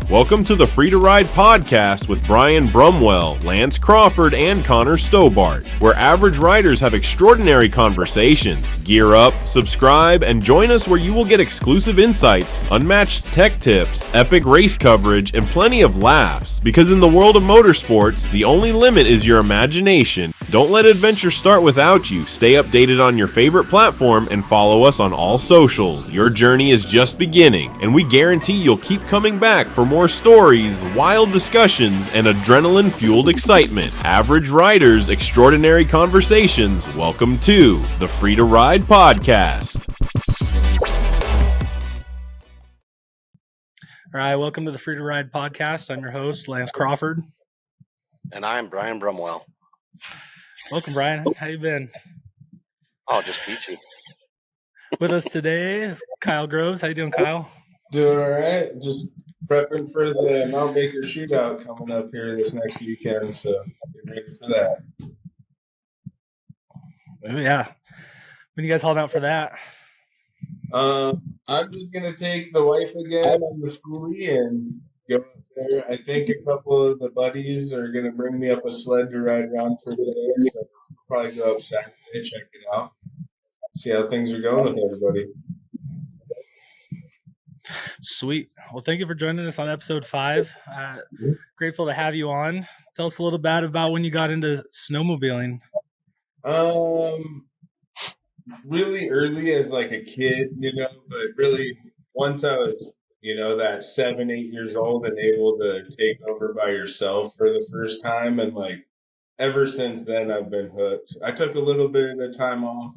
Welcome to the Free to Ride podcast with Brian Brumwell, Lance Crawford, and Connor Stobart, where average riders have extraordinary conversations. Gear up, subscribe, and join us where you will get exclusive insights, unmatched tech tips, epic race coverage, and plenty of laughs. Because in the world of motorsports, the only limit is your imagination. Don't let adventure start without you. Stay updated on your favorite platform and follow us on all socials. Your journey is just beginning, and we guarantee you'll keep coming back for more stories, wild discussions, and adrenaline-fueled excitement. Average riders, extraordinary conversations. Welcome to the Free to Ride podcast. All right, welcome to the Free to Ride podcast. I'm your host, Lance Crawford. And I'm Brian Brumwell. Welcome, Brian. How you been? Oh, just peachy. With us today is Kyle Groves. How you doing, Kyle? Doing all right. Just prepping for the Mount Baker shootout coming up here this next weekend, so get ready for that. Oh, yeah. When you guys hauled out for that? I'm just gonna take the wife again on the schoolie and go up there. I think a couple of the buddies are gonna bring me up a sled to ride around for the day, so I'll probably go up Saturday, check it out, see how things are going with everybody. Sweet. Well, thank you for joining us on episode 5. Grateful to have you on. Tell us a little bit about when you got into snowmobiling. Really early as like a kid, but really once I was, that 7, 8 years old and able to take over by yourself for the first time. And like ever since then, I've been hooked. I took a little bit of time off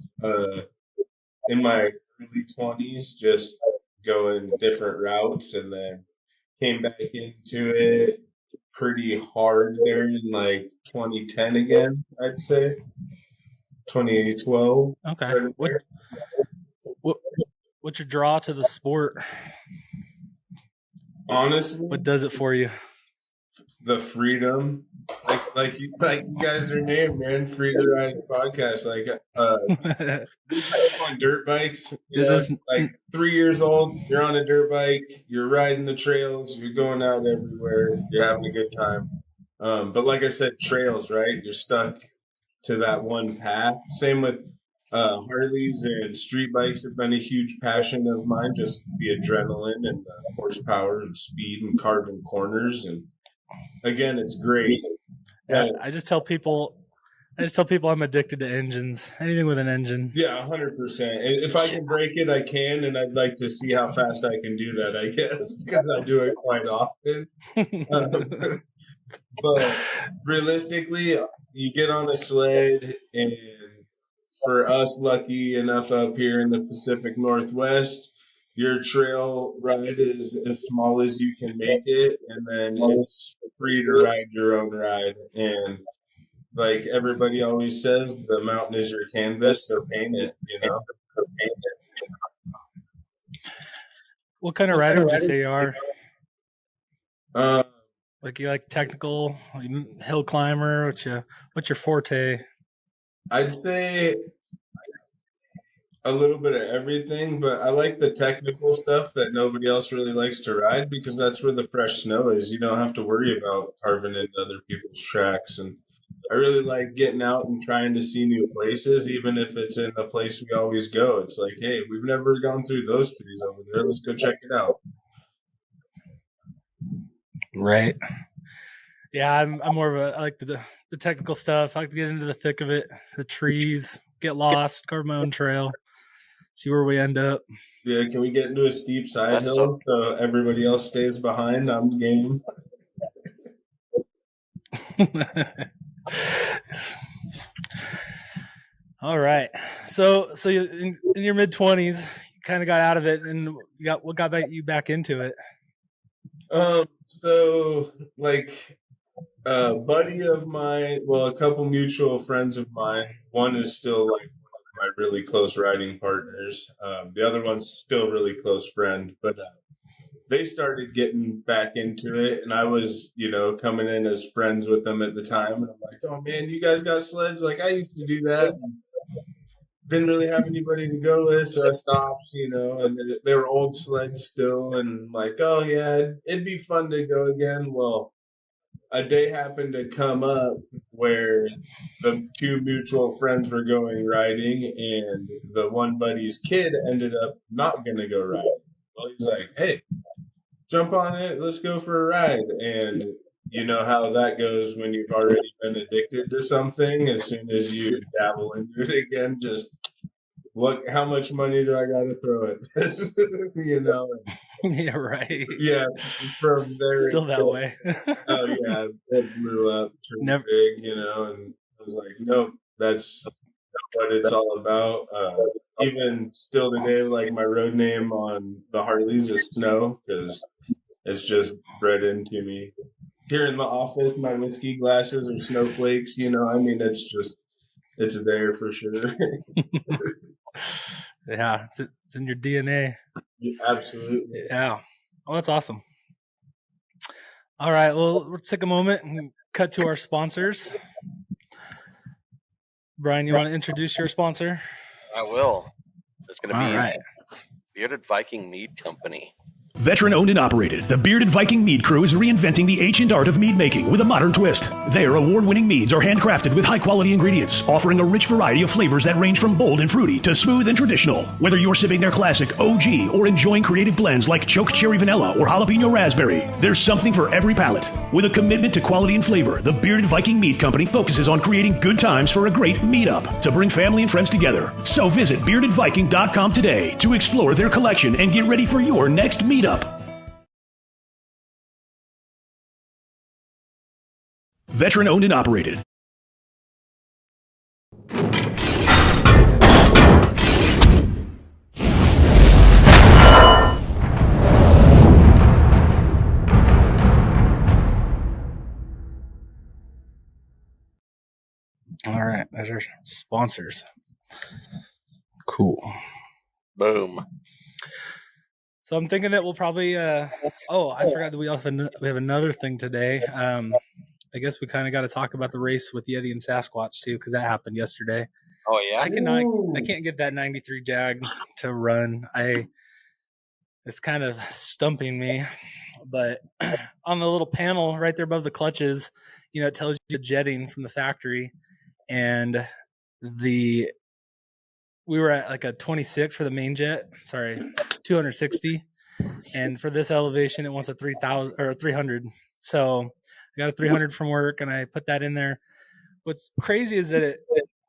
in my early 20s, just going different routes, and then came back into it pretty hard there in like 2010 again, I'd say. 2012. Okay. What's your draw to the sport? Honestly, what does it for you? The freedom, like you guys are named, man. Free to Ride podcast, on dirt bikes. Like 3 years old, you're on a dirt bike, you're riding the trails, you're going out everywhere, you're having a good time. But like I said, trails, right? You're stuck to that one path. Same with Harleys and street bikes have been a huge passion of mine. Just the adrenaline and the horsepower and speed and carving corners. And again, it's great. Yeah, I just tell people I'm addicted to engines. Anything with an engine. Yeah, 100%. If I can break it, I can, and I'd like to see how fast I can do that, I guess, because I do it quite often. But realistically, you get on a sled, and for us lucky enough up here in the Pacific Northwest, your trail ride is as small as you can make it, and then it's free to ride your own ride. And like everybody always says, the mountain is your canvas, so paint it, What kind of rider would you say you are? Like you like technical, hill climber? What's your forte? I'd say a little bit of everything, but I like the technical stuff that nobody else really likes to ride because that's where the fresh snow is. You don't have to worry about carving into other people's tracks. And I really like getting out and trying to see new places, even if it's in a place we always go. It's like, hey, we've never gone through those trees over there. Let's go check it out. Right. Yeah, I'm more of I like the technical stuff. I like to get into the thick of it, the trees, get lost, carve my own trail, see where we end up. Yeah, can we get into a steep side hill so everybody else stays behind? I'm game. All right. So you, in your mid-20s, you kind of got out of it, and what got you back into it? So like a buddy of mine, a couple mutual friends of mine. One is still like one of my really close riding partners. The other one's still a really close friend. But they started getting back into it, and I was, coming in as friends with them at the time, and I'm like, oh man, you guys got sleds? Like I used to do that. Didn't really have anybody to go with, so I stopped, and they were old sleds still, and like, oh yeah, it'd be fun to go again. Well, a day happened to come up where the two mutual friends were going riding, and the one buddy's kid ended up not going to go riding. Well, he's like, hey, jump on it, let's go for a ride. And you know how that goes when you've already been addicted to something. As soon as you dabble into it again, just look, how much money do I got to throw it? Yeah, right. Yeah, from there. Still that way. Oh yeah, it blew up, turned big, and I was like, nope, that's what it's all about. Even still today, like my road name on the Harleys is Snow, because it's just bred into me. Here in the office, my whiskey glasses are snowflakes. It's there for sure. Yeah, it's in your DNA. Absolutely. Yeah. Well, that's awesome. All right. Well, let's take a moment and cut to our sponsors. Brian, you want to introduce your sponsor? I will. It's going to be right. Bearded Viking Mead Company. Veteran owned and operated, the Bearded Viking Mead Crew is reinventing the ancient art of mead making with a modern twist. Their award-winning meads are handcrafted with high-quality ingredients, offering a rich variety of flavors that range from bold and fruity to smooth and traditional. Whether you're sipping their classic OG or enjoying creative blends like choke cherry vanilla or jalapeno raspberry, there's something for every palate. With a commitment to quality and flavor, the Bearded Viking Mead Company focuses on creating good times for a great meetup to bring family and friends together. So visit beardedviking.com today to explore their collection and get ready for your next meetup. Veteran owned and operated. All right. There's our sponsors. Cool. Boom. So I'm thinking that we'll probably I forgot that we have another thing today. I guess we kind of got to talk about the race with Yeti and Sasquatch too, because that happened yesterday. Oh yeah. I can't get that 93 Jag to run. It's kind of stumping me, but on the little panel right there above the clutches, it tells you the jetting from the factory, and we were at like a 26 for the main jet. Sorry, 260, and for this elevation, it wants a 3,000 or 300. So I got a 300 from work, and I put that in there. What's crazy is that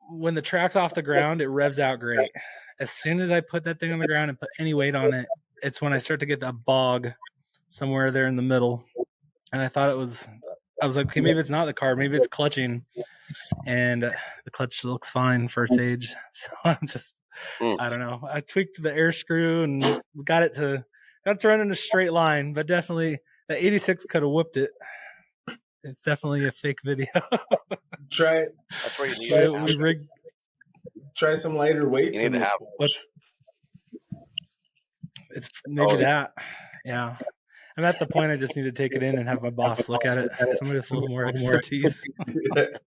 when the track's off the ground, it revs out great. As soon as I put that thing on the ground and put any weight on it, it's when I start to get that bog somewhere there in the middle. And I was like, okay, maybe it's not the car, maybe it's clutching. And the clutch looks fine for its age. So I'm just, I don't know. I tweaked the air screw and got it to run in a straight line, but definitely the 86 could have whooped it. It's definitely a fake video. Try it. That's where you need it. Try some lighter weights. You need to have it's maybe that. Yeah. I'm at the point I just need to take it in and have my boss look at it. Somebody with a little more expertise. That's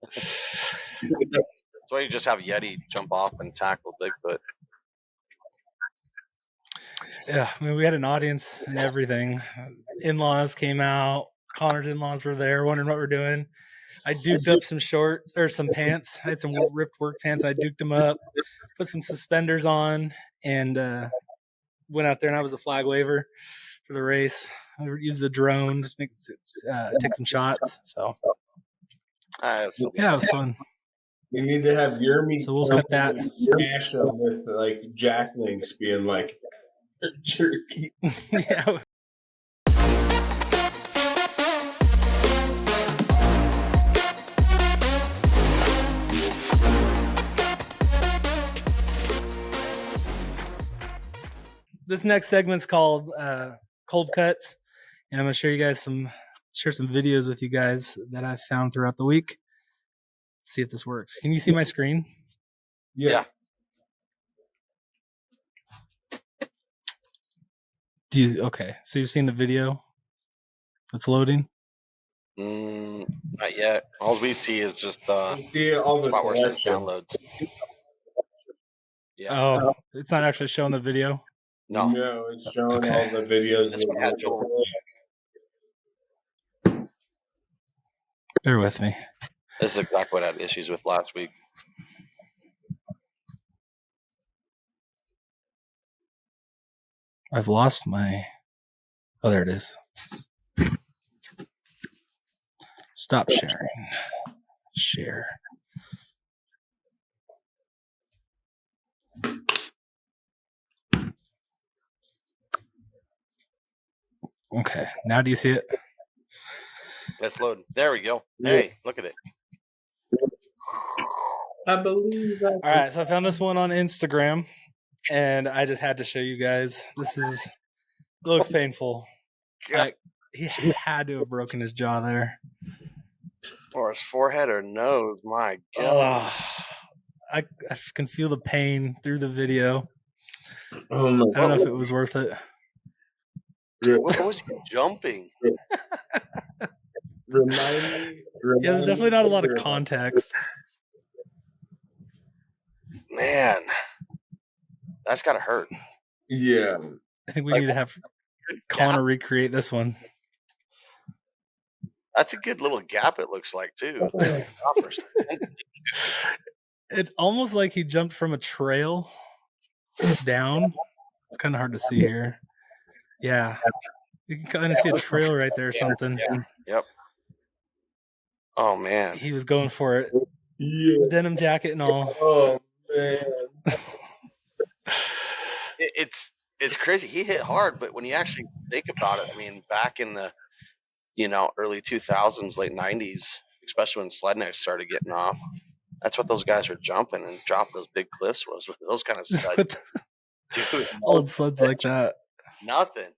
why you just have Yeti jump off and tackle Bigfoot. Yeah, I mean, we had an audience and everything. In-laws came out. Connor's in-laws were there, wondering what we're doing. I duked up some shorts or some pants. I had some ripped work pants. I duked them up, put some suspenders on, and went out there. And I was a flag waver for the race. I used the drone to take some shots. So yeah, it was fun. You need to have your meat. So we'll cut that. Smash them with like jack links being like jerky. Yeah. This next segment's called Cold Cuts, and I'm going to share some videos with you guys that I've found throughout the week. Let's see if this works. Can you see my screen? Yeah. Okay, so you've seen the video that's loading? Not yet. All we see is just the See all the spot where it says selection. downloads. Yeah. Oh, it's not actually showing the video? No. It's showing Okay. all the videos. This one had Joel. Bear with me. This is exactly what I had issues with last week. I've lost my... Oh, there it is. Stop sharing. Share. Okay, now do you see it? Let's load. There we go. Yeah. Hey, look at it. I believe that. All right, so I found this one on Instagram, and I just had to show you guys. It looks painful. Like, he had to have broken his jaw there. Or his forehead or nose. My God. I can feel the pain through the video. Oh my I don't know if it was worth it. What was he jumping? Remind me. Yeah, there's definitely not a lot of context. Man. That's got to hurt. Yeah. I think we need to have Connor recreate this one. That's a good little gap it looks like, too. It's almost like he jumped from a trail down. It's kind of hard to see here. Yeah. You can kind of see a trail right there or something. Yeah. Yep. Oh, man. He was going for it. Yeah. Denim jacket and all. Oh man. It's crazy. He hit hard, but when you actually think about it, I mean, back in the early 2000s, late 90s, especially when Sledneck started getting off, that's what those guys were jumping and dropping those big cliffs was with those kind of studs. Dude, Old sleds like that. nothing.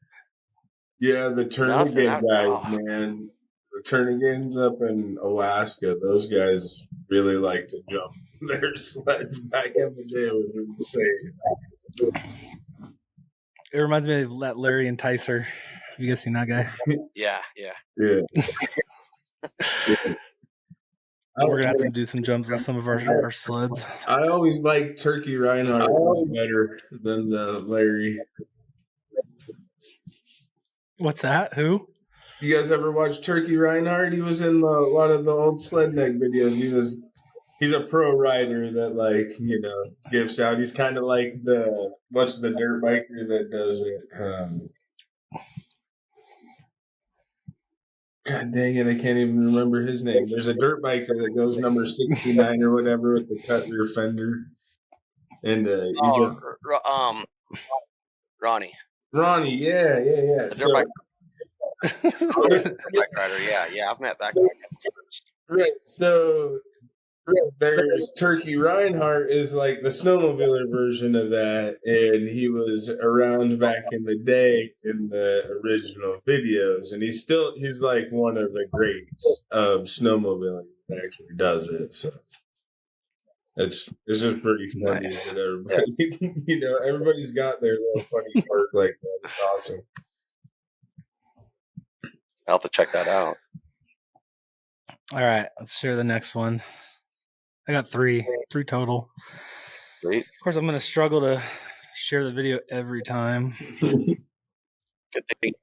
Yeah, the Nothing. Turnagain guys, man. The Turnagains up in Alaska, those guys really like to jump their sleds back in the day. It was insane. It reminds me of that Larry Enticer. Have you guys seen that guy? Yeah. Yeah. We're gonna have to do some jumps on some of our sleds. I always liked Turkey Reinhardt better than the Larry. What's that? Who? You guys ever watch Turkey Reinhardt? He was in a lot of the old Sledneck videos. He's a pro rider that gives out. He's kind of like what's the dirt biker that does it? God dang it, I can't even remember his name. There's a dirt biker that goes number 69 or whatever with the cut rear fender. And Ronnie. Ronnie, yeah. The bike rider, yeah. I've met that guy. Right, so there's Turkey Reinhardt is like the snowmobiler version of that, and he was around back in the day in the original videos, and he's like one of the greats of snowmobiling that actually does it. So it's just pretty funny Nice. that everybody, everybody's got their little funny part like that. It's awesome. I'll have to check that out. All right, let's share the next one. I got three total. Great. Of course, I'm gonna struggle to share the video every time. Good thing you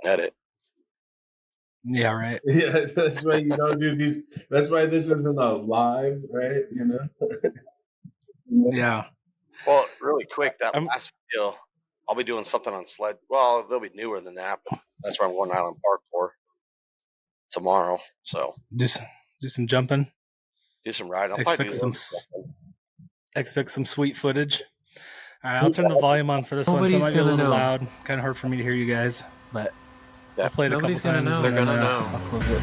can edit. Yeah, right. Yeah, that's why you don't do these. That's why this isn't a live, right? Yeah. Well, really quick, that I'm- last video, I'll be doing something on sled. Well, they'll be newer than that, but that's where I'm going to Island Park for tomorrow. So Do some jumping. do some riding. I'll probably Expect do expect some sweet footage. All right, I'll turn the volume on for this one. So it Nobody's might be a gonna little know. loud. Kind of hard for me to hear you guys, but Yeah. I'll play it a couple Nobody's gonna times. know. and They're then, gonna know. I'll close it.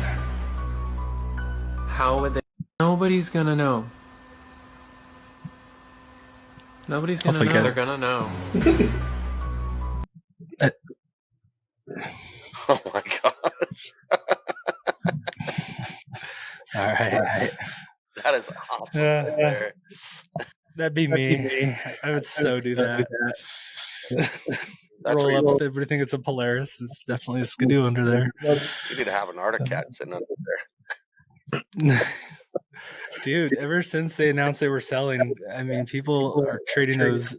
How would they? Nobody's gonna know. Nobody's gonna Hopefully know. good. They're gonna know. Oh my gosh. All right. That is awesome. Yeah. Right there. That'd be me. I would so do that. roll up. Everybody think it's a Polaris. It's definitely a Skidoo under there. You need to have an Arctic Cat sitting under there. Dude, ever since they announced they were selling, I mean, people are trading those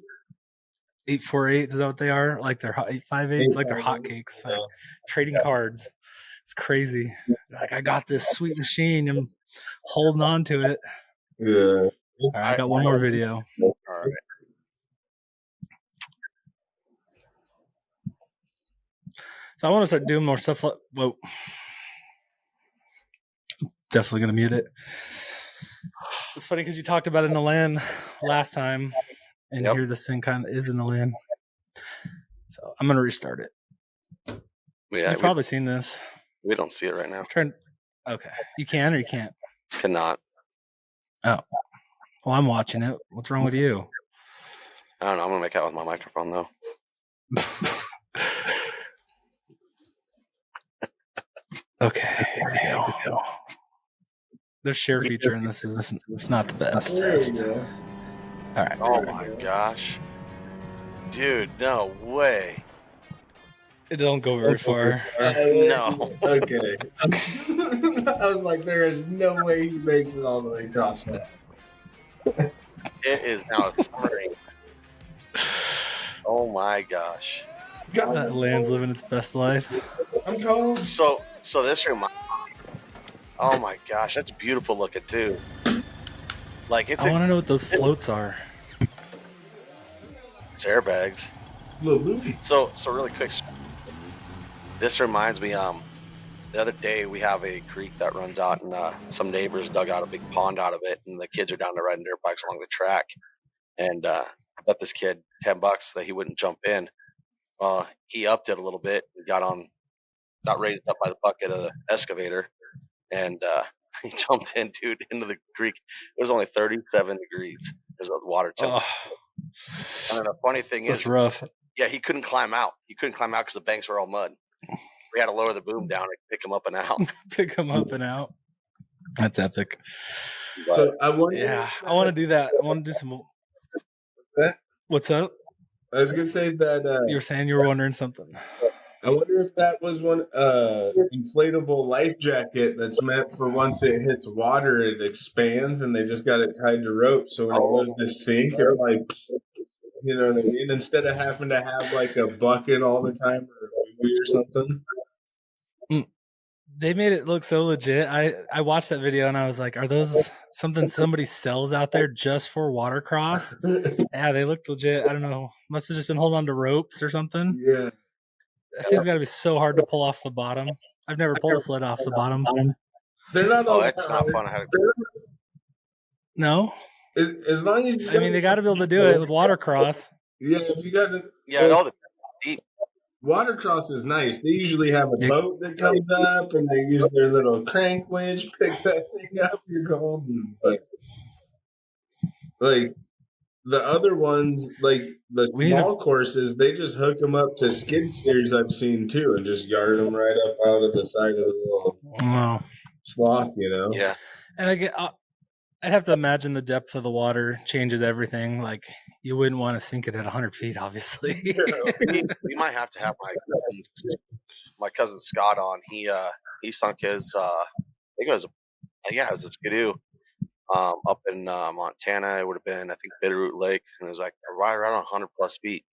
848s. Is that what they are? Like they're 858s, like they're hotcakes. Like trading cards. It's crazy. Like, I got this sweet machine. I'm holding on to it. Yeah. All right, I got one more video. All right. So I want to start doing more stuff. Whoa. Definitely going to mute it. It's funny because you talked about it in the land last time, and here this thing kind of is in the land. So I'm going to restart it. Yeah, You've probably seen this. We don't see it right now. Okay. You can or you can't? Cannot. Oh. Well, I'm watching it. What's wrong with you? I don't know. I'm going to make out with my microphone, though. Okay. Here we go. There's share feature, and it's not the best. There you go. All right. Oh, my gosh. Dude, no way. It don't go very far. No. Okay. I was like, there is no way he makes it all the way across that. It is now simmering. Oh, my gosh. That land's living its best life. I'm cold. So this reminds me. Oh, my gosh. That's beautiful looking, too. Like, it's I want to know what those floats are. It's airbags. Little movie. So really quick. This reminds me, the other day we have a creek that runs out, and some neighbors dug out a big pond out of it, and the kids are down there riding dirt bikes along the track. And I bet this kid $10 that he wouldn't jump in. He upped it a little bit and got raised up by the bucket of the excavator, and he jumped in, dude, into the creek. It was only 37 degrees as the water temperature. And then the funny thing That's is, rough. yeah, he couldn't climb out. He couldn't climb out because the banks were all mud. We had to lower the boom down and pick him up and out. Pick them up and out. That's epic. But, So I wonder. Yeah, I want to do that. I want to do some. What's up? I was gonna say that. You were saying you were wondering something. I wonder if that was one inflatable life jacket that's meant for once it hits water, it expands, and they just got it tied to rope. So when it goes to sink, it like, you know what I mean? Instead of having to have like a bucket all the time or a buoy or something. They made it look so legit. I watched that video and I was like, are those something somebody sells out there just for watercross? Yeah, they looked legit. I don't know. Must have just been holding on to ropes or something. Yeah. That thing's got to be so hard to pull off the bottom. I've never pulled a sled off the bottom. They're not all. oh, it's not fun. I had No? As long as you I mean, they got to be able to do it with watercross. Yeah, if you got to. yeah, all the Watercross is nice. They usually have a boat that comes up, and they use their little crank winch, pick that thing up. You're golden. But like the other ones, like the small courses, they just hook them up to skid steers. I've seen too, and just yard them right up out of the side of the little slough. You know. yeah. And I'd have to imagine the depth of the water changes everything. Like, you wouldn't want to sink it at 100 feet, obviously. we might have to have my cousin Scott on. He sunk his I think it was a Skidoo up in Montana. It would have been, I think, Bitterroot Lake, and it was like right around 100 plus feet.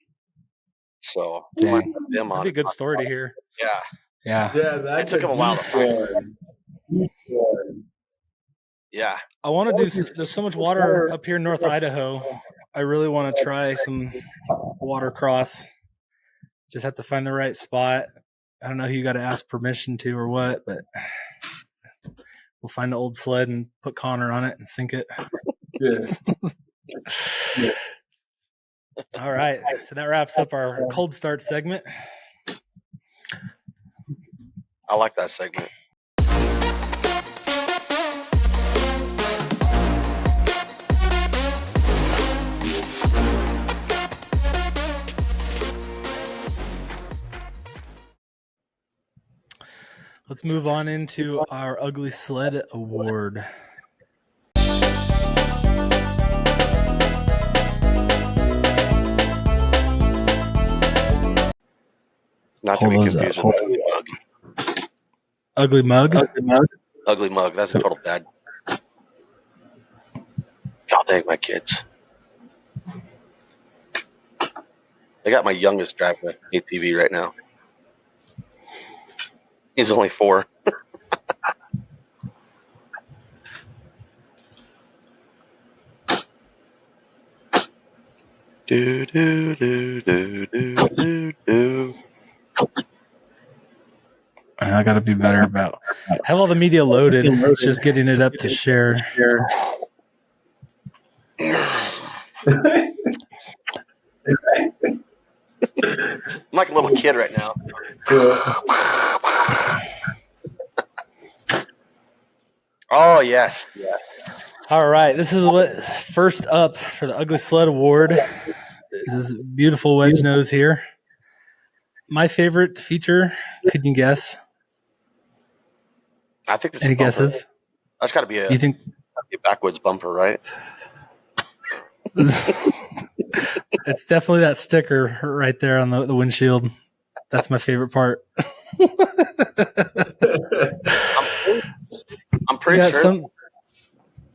So we might have them on. That'd be a good story to hear. Yeah, Yeah. it took him a while to find. Yeah, I want to do. There's so much water up here in North Idaho. I really want to try some watercross. Just have to find the right spot. I don't know who you got to ask permission to or what, but we'll find an old sled and put Connor on it and sink it. Yeah. All right. So that wraps up our cold start segment. I like that segment. Let's move on into our Ugly Sled Award. Not to be confused with Ugly Mug. Ugly Mug. That's a total dad. God dang my kids. I got my youngest driving an ATV right now. He's only 4. Do do do do do do do. I got to be better about. Have all the media loaded. It's just getting it up to share. I'm like a little kid right now. Oh yes. All right, this is what first up for the Ugly Sled Award is this beautiful wedge nose here. My favorite feature, could you guess? I think that's Any a bumper. guesses? That's got to be a You think backwoods bumper, right? it's definitely that sticker right there on the windshield. That's my favorite part. I'm pretty sure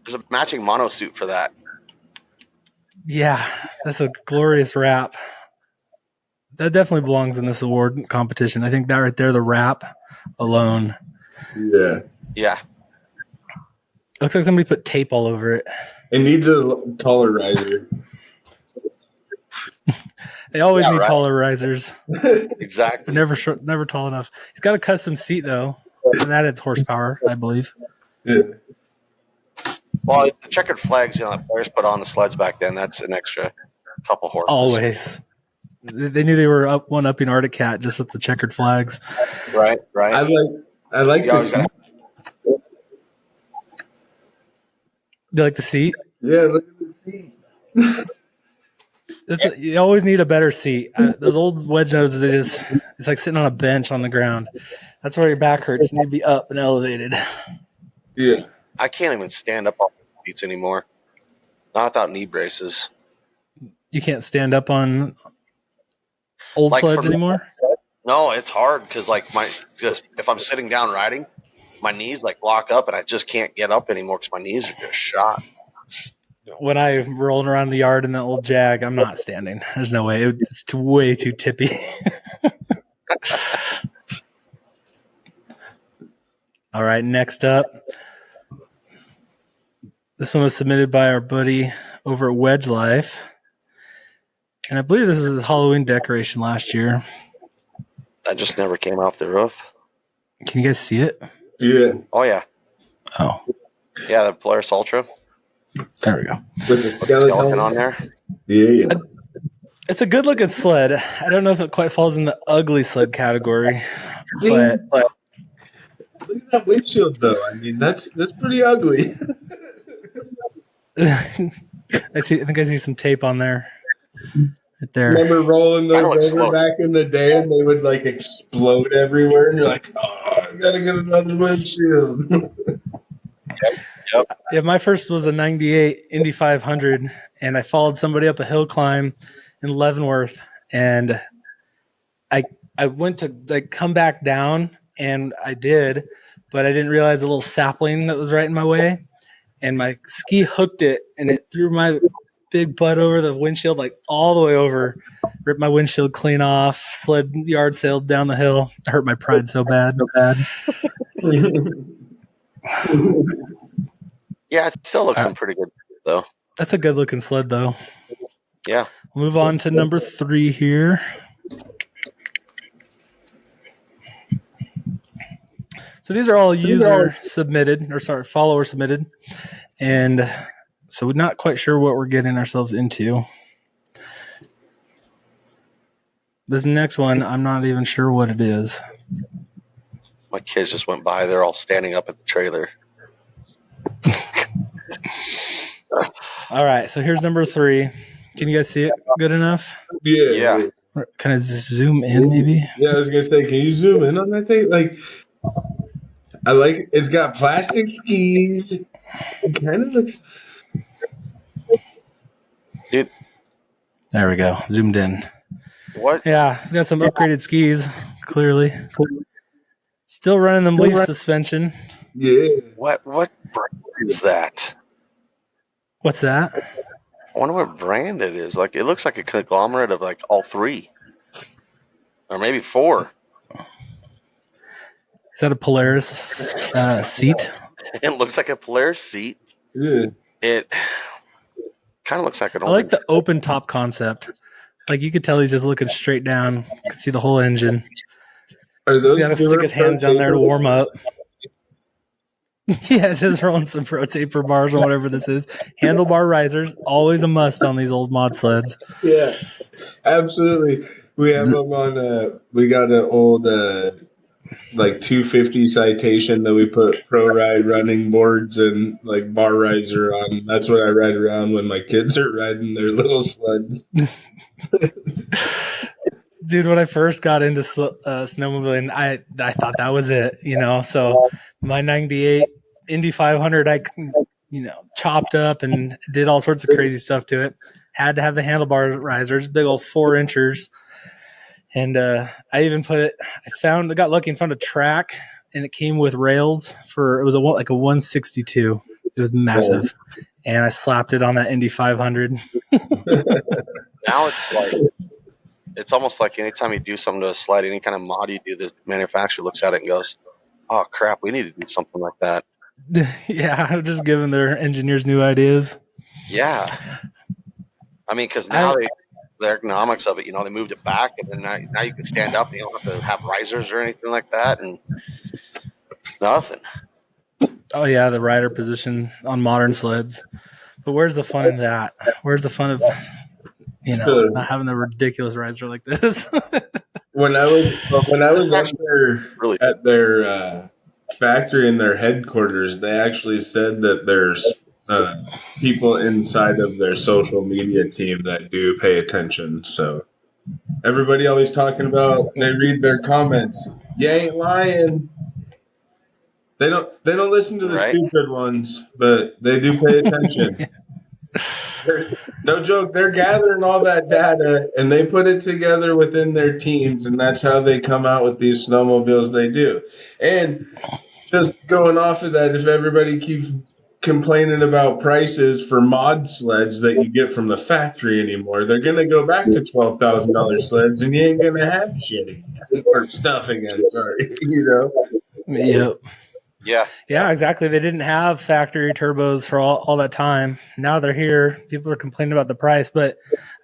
there's a matching mono suit for that. Yeah, that's a glorious wrap. That definitely belongs in this award competition. I think that right there, the wrap alone. Yeah. Looks like somebody put tape all over it. It needs a taller riser. They always need right. taller risers. Exactly. They're never tall enough. He's got a custom seat though, so that adds horsepower, I believe. Yeah. Well, the checkered flags, that players put on the sleds back then, that's an extra couple horses. Always. They knew they were upping Arctic Cat just with the checkered flags. Right. I like the seat. Do you like the seat? Yeah, look at the seat. You always need a better seat. Those old wedge noses, it's like sitting on a bench on the ground. That's where your back hurts. You need to be up and elevated. Yeah. I can't even stand up on seats anymore. Not without knee braces. You can't stand up on old sleds anymore? No, it's hard because if I'm sitting down riding, my knees lock up and I just can't get up anymore because my knees are just shot. When I'm rolling around the yard in that old Jag, I'm not standing. There's no way. It's way too tippy. All right, next up. This one was submitted by our buddy over at Wedge Life. And I believe this was a Halloween decoration last year. I just never came off the roof. Can you guys see it? Yeah. Oh, yeah. Oh. Yeah, the Polaris Ultra. There we go. With the Skeleton on there. Yeah. It's a good-looking sled. I don't know if it quite falls in the ugly sled category, but look at that windshield, though. I mean, that's pretty ugly. I think I see some tape on there. Right there. Remember rolling those over slow. back in the day, and they would explode everywhere, and you're like, "Oh, I gotta get another windshield." Yep. Yeah, my first was a 98 Indy 500, and I followed somebody up a hill climb in Leavenworth, and I went to come back down, and I did, but I didn't realize a little sapling that was right in my way, and my ski hooked it, and it threw my big butt over the windshield all the way over, ripped my windshield clean off, sled yard sailed down the hill. It hurt my pride so bad. Yeah, it still looks pretty good, though. That's a good looking sled, though. Yeah. Move on to number 3 here. So these are all follower submitted. And so we're not quite sure what we're getting ourselves into. This next one, I'm not even sure what it is. My kids just went by. They're all standing up at the trailer. All right, so here's number 3. Can you guys see it good enough? Yeah. Can I just zoom in, maybe? Yeah, I was gonna say, can you zoom in on that thing? It's got plastic skis. It kind of looks. Dude. There we go. Zoomed in. What? Yeah, it's got some upgraded skis. clearly. Still running them Leaf suspension. Yeah. What brand is that? What's that? I wonder what brand it is. Like, it looks like a conglomerate of like all three, or maybe four. Is that a Polaris seat? It looks like a Polaris seat. Yeah. It kind of looks like an I like the open top concept. Like, you could tell he's just looking straight down. You can see the whole engine. Are He's those got to stick his hands down there to warm up. Yeah, just rolling some pro taper bars or whatever this is. Handlebar risers, always a must on these old mod sleds. Yeah, absolutely. We have them on. We got an old like 250 Citation that we put pro ride running boards and like bar riser on. That's what I ride around when my kids are riding their little sleds. Dude, when I first got into snowmobiling, I thought that was it, you know. So my 98 Indy 500, I chopped up and did all sorts of crazy stuff to it. Had to have the handlebar risers, big old 4-inchers. And I even I got lucky and found a track, and it came with rails it was like a 162. It was massive. And I slapped it on that Indy 500. Now it's almost like anytime you do something to a sled, any kind of mod you do, the manufacturer looks at it and goes, "Oh crap, we need to do something like that." Yeah, just giving their engineers new ideas. Yeah, I mean, because now the ergonomics of it, they moved it back, and then now you can stand up and you don't have to have risers or anything like that, and nothing. Oh yeah, the rider position on modern sleds. But where's the fun in that? Where's the fun of not having the ridiculous riser like this? When I was up there at their factory in their headquarters, they actually said that there's people inside of their social media team that do pay attention. So everybody always talking about, they read their comments. You ain't lying. They don't listen to the stupid ones, but they do pay attention. No joke, they're gathering all that data and they put it together within their teams, and that's how they come out with these snowmobiles they do. And just going off of that, if everybody keeps complaining about prices for mod sleds that you get from the factory anymore, they're going to go back to $12,000 sleds, and you ain't going to have shit again. Or stuff again, sorry. Yep. Yeah, exactly. They didn't have factory turbos for all that time. Now they're here. People are complaining about the price, but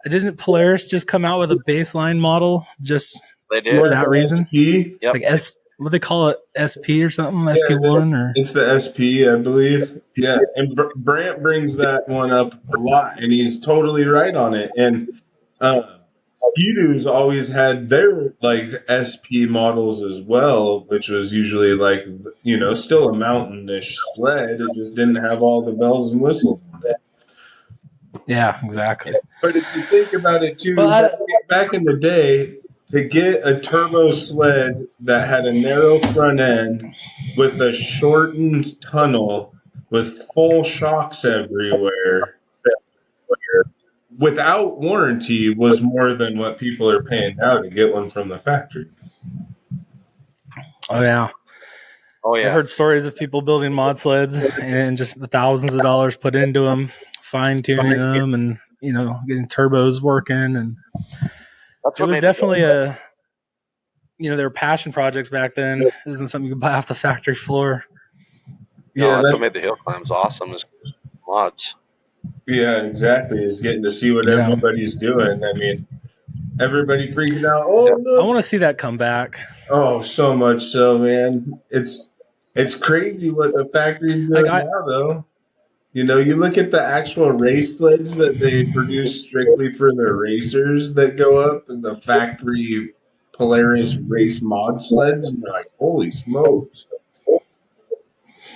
didn't Polaris just come out with a baseline model just for that reason? Yep. Like what they call it, SP or something, SP1 or it's the SP, I believe. Yeah, and Brant brings that one up a lot, and he's totally right on it. And Ski-Doo's always had their like SP models as well, which was usually like still a mountain-ish sled. It just didn't have all the bells and whistles on it. Yeah, exactly. But if you think about it too, back in the day, to get a turbo sled that had a narrow front end with a shortened tunnel with full shocks everywhere without warranty was more than what people are paying now to get one from the factory. Oh yeah. I heard stories of people building mod sleds and just the thousands of dollars put into them, fine tuning them, and getting turbos working. And it was definitely there were passion projects back then. This isn't something you could buy off the factory floor. Yeah, that's what made the hill climbs awesome, is mods. Yeah, exactly. Is getting to see what everybody's doing. I mean, everybody freaking out. Oh, no. I want to see that come back. Oh, so much so, man. It's crazy what the factory's doing now, though. You look at the actual race sleds that they produce strictly for their racers that go up, and the factory Polaris race mod sleds, and you're like, holy smokes.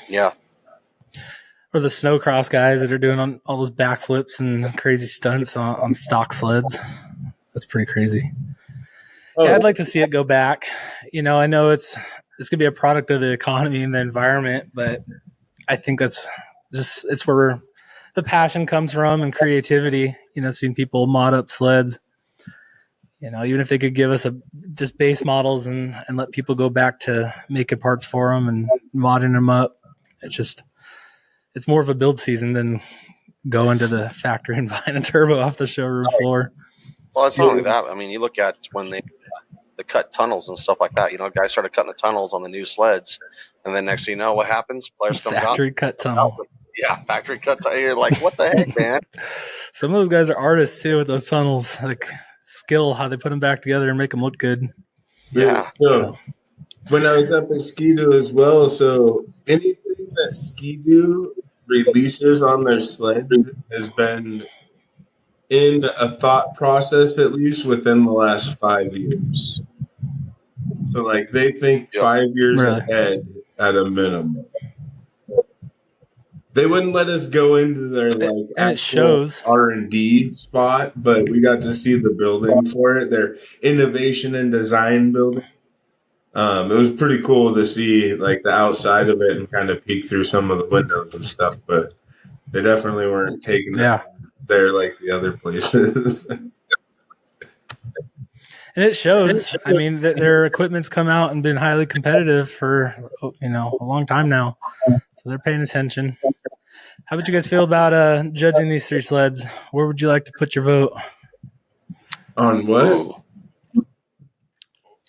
Yeah. Or the snowcross guys that are doing on all those backflips and crazy stunts on stock sleds. That's pretty crazy. Oh. Yeah, I'd like to see it go back. I know it's going to be a product of the economy and the environment, but I think it's where the passion comes from and creativity. Seeing people mod up sleds. Even if they could give us just base models and let people go back to making parts for them and modding them up, it's more of a build season than go into the factory and buying a turbo off the showroom floor. Well, it's not only that. I mean, you look at when they cut tunnels and stuff like that. Guys started cutting the tunnels on the new sleds, and then next thing you know, what happens? Players comes out. Factory cut tunnel. Yeah, factory cut tunnel. You're like, what the heck, man? Some of those guys are artists too with those tunnels. Like skill how they put them back together and make them look good. Yeah. So when I was up at Ski-Doo as well, so anything that Ski-Doo releases on their sleds has been in a thought process at least within the last 5 years. So like they think 5 years ahead at a minimum. They wouldn't let us go into their it shows R&D spot, but we got to see the building for it, their innovation and design building. It was pretty cool to see like the outside of it and kind of peek through some of the windows and stuff, but they definitely weren't taking it there like the other places. And it shows. I mean, their equipment's come out and been highly competitive for a long time now, so they're paying attention. How would you guys feel about judging these 3 sleds? Where would you like to put your vote? On what?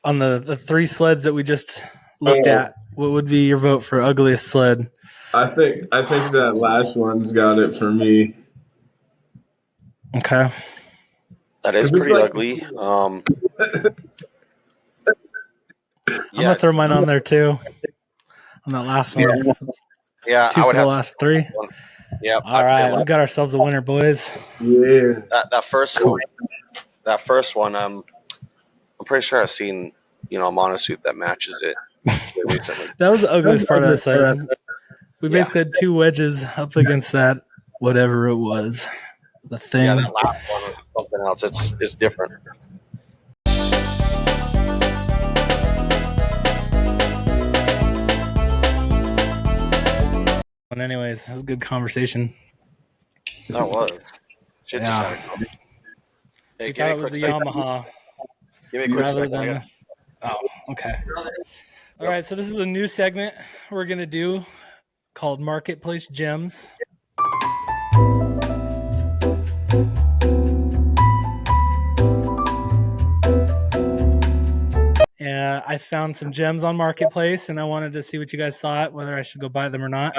On the 3 sleds that we just looked at. What would be your vote for ugliest sled? I think that last one's got it for me. Okay. That is pretty ugly. I'm gonna throw mine on there too. On that last one. Yeah, 2 I would for the have last 3. Yeah. All right, we got ourselves a winner, boys. Yeah. That first one. That first one. I'm pretty sure I've seen a monosuit that matches it recently. That was the ugliest part of that sled. We basically had 2 wedges up against that whatever it was. The thing. Yeah, that last one was something else. It's different. But anyways, it was a good conversation. That was. Shit, Yeah. Hey, I thought it was the Yamaha. Give me a quick Rather second. than. Oh, okay. All right, so this is a new segment we're gonna do called Marketplace Gems. Yeah, I found some gems on Marketplace, and I wanted to see what you guys thought, whether I should go buy them or not.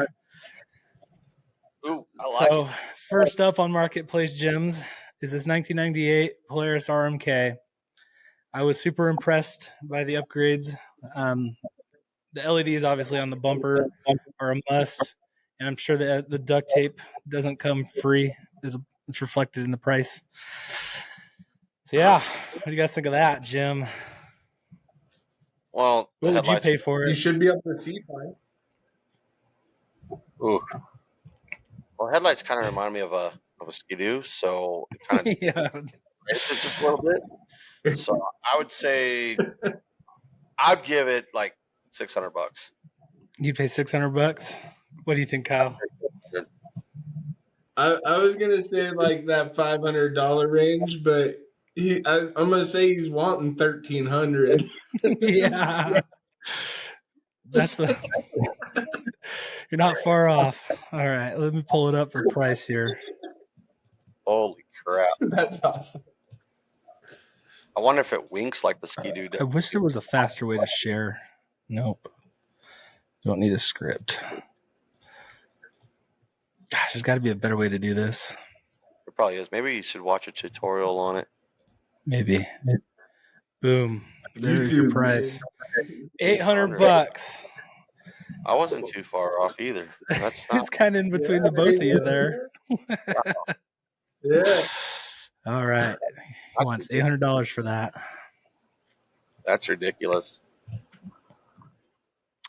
Ooh, I like it. First up on Marketplace Gems is this 1998 Polaris RMK. I was super impressed by the upgrades. The LEDs obviously on the bumper are a must, and I'm sure that the duct tape doesn't come free. It's reflected in the price. So yeah, what do you guys think of that, Jim? Well, what would you pay for it? You should be able to see fine. Ooh. Well, headlights kind of remind me of a Ski-Doo, so it kind of yeah, it's just a little bit. So I would say I'd give it like $600. You'd pay $600. What do you think, Kyle? I was gonna say like that $500 range, but I'm gonna say he's wanting $1,300. Yeah, you're not far off. All right, let me pull it up for price here. Holy crap! That's awesome. I wonder if it winks like the Ski-Doo does. I wish there was a faster way to share. Nope. Don't need a script. Gosh, there's got to be a better way to do this. It probably is. Maybe you should watch a tutorial on it. Maybe. Boom. There's YouTube, your price. $800. I wasn't too far off either. That's not. It's kind of in between the both of you there. Yeah. All right. He wants $800 for that. That's ridiculous.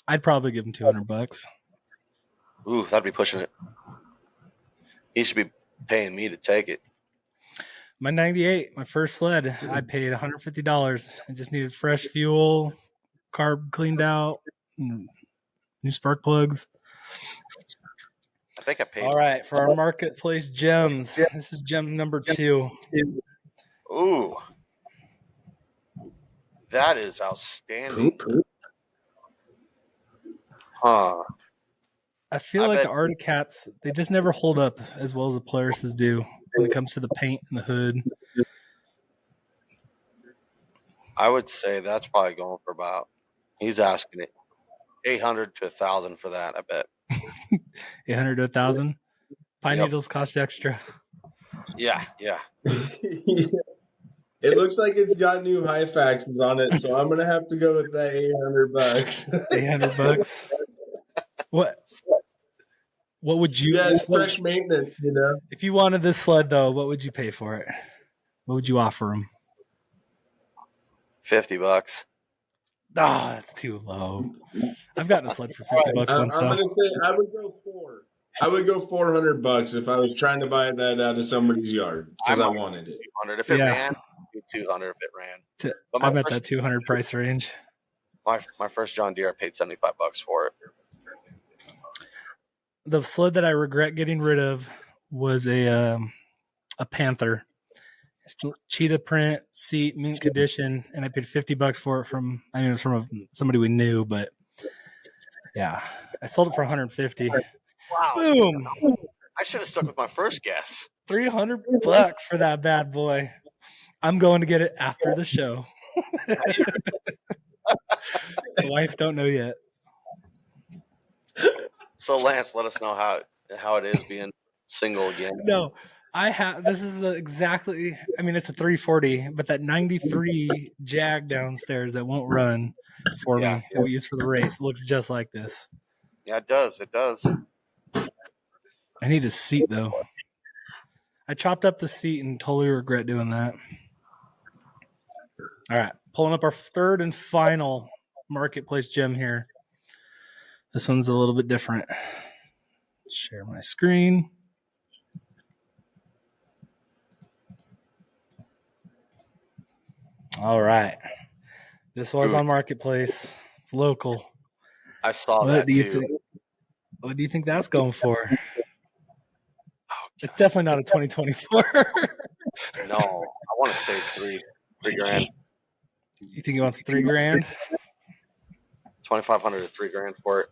I'd probably give him $200. Ooh, that'd be pushing it. He should be paying me to take it. My 98, my first sled, I paid $150. I just needed fresh fuel, carb cleaned out, new spark plugs. I think I paid. All right, for our Marketplace Gems, this is gem number 2. Ooh. That is outstanding. Huh. I feel I like bet- the Arctic Cats, they just never hold up as well as the Polarises do when it comes to the paint and the hood. I would say that's probably going for about. He's asking it 800 to 1,000 for that. I bet. 800 to 1,000. Pine Yep. needles cost extra. Yeah. It looks like it's got new Hyfaxes on it, so I'm gonna have to go with that $800. $800. What would you? Yeah, it's fresh maintenance, you know. If you wanted this sled though, what would you pay for it? What would you offer him? $50. Ah, that's too low. I've gotten a sled for $50 I'm once. gonna say I would go $400. I would go $400 if I was trying to buy that out of somebody's yard because I wanted it. 200 if it Yeah. ran. 200 if it ran. But I'm at that 200 price range. My first John Deere, I paid $75 for it. The sled that I regret getting rid of was a Panther. It's cheetah print seat, mint condition, and I paid $50 for it it was from somebody we knew, but yeah, I sold it for $150. Wow. Boom, I should have stuck with my first guess. $300 for that bad boy. I'm going to get it after the show. The wife don't know yet. So Lance, let us know how it is being single again. No, I have. This is exactly. I mean, it's a 340, but that 93 Jag downstairs that won't run for me that we use for the race looks just like this. Yeah, it does. It does. I need a seat though. I chopped up the seat and totally regret doing that. All right, pulling up our third and final marketplace gem here. This one's a little bit different. Share my screen. All right. This was on Marketplace. It's local. I saw that too. What do you think that's going for? It's definitely not a 2024. No, I want to say $3,000. You think he wants $3,000? 2,500 to $3,000 for it.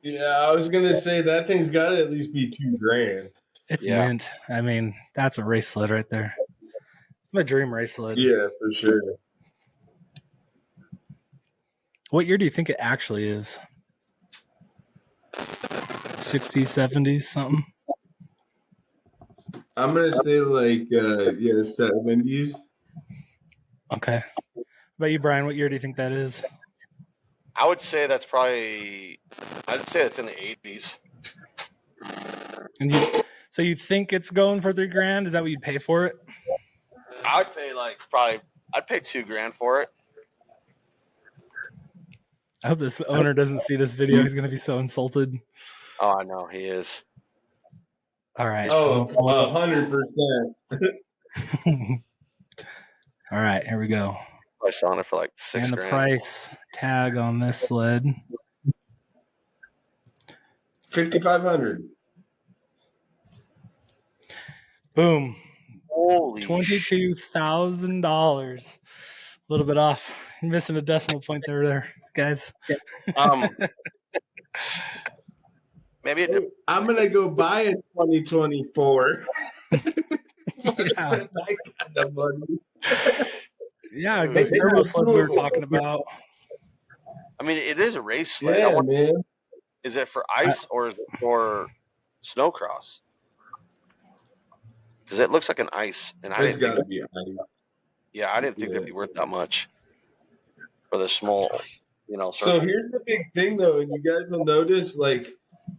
Yeah, I was gonna say that thing's got to at least be $2,000. It's mint. I mean, that's a race sled right there. My dream race sled. Yeah, for sure. What year do you think it actually is? 60s, 70s, something? I'm gonna say 70s. Okay. What about you, Brian? What year do you think that is? I would say that's probably. I'd say it's in the 80s. And so you think it's going for $3,000? Is that what you'd pay for it? I'd pay I'd pay $2,000 for it. I hope this owner doesn't see this video. He's going to be so insulted. Oh, I know he is. All right. Oh, 100%. All right, here we go. I saw it for like $6,000. And the price tag on this sled. $5,500. Boom. Holy $22,000. A little bit off. You're missing a decimal point there, guys. Maybe I'm gonna go buy a 2024. Yeah. That kind of money. Yeah, those turbo sleds we were talking about. I mean, it is a race sled. Yeah, man. Is it for ice or is it for snowcross? Because it looks like an ice, and It's got to be ice. I didn't think they'd be worth that much for the small, So here's the big thing, though, and you guys will notice, like,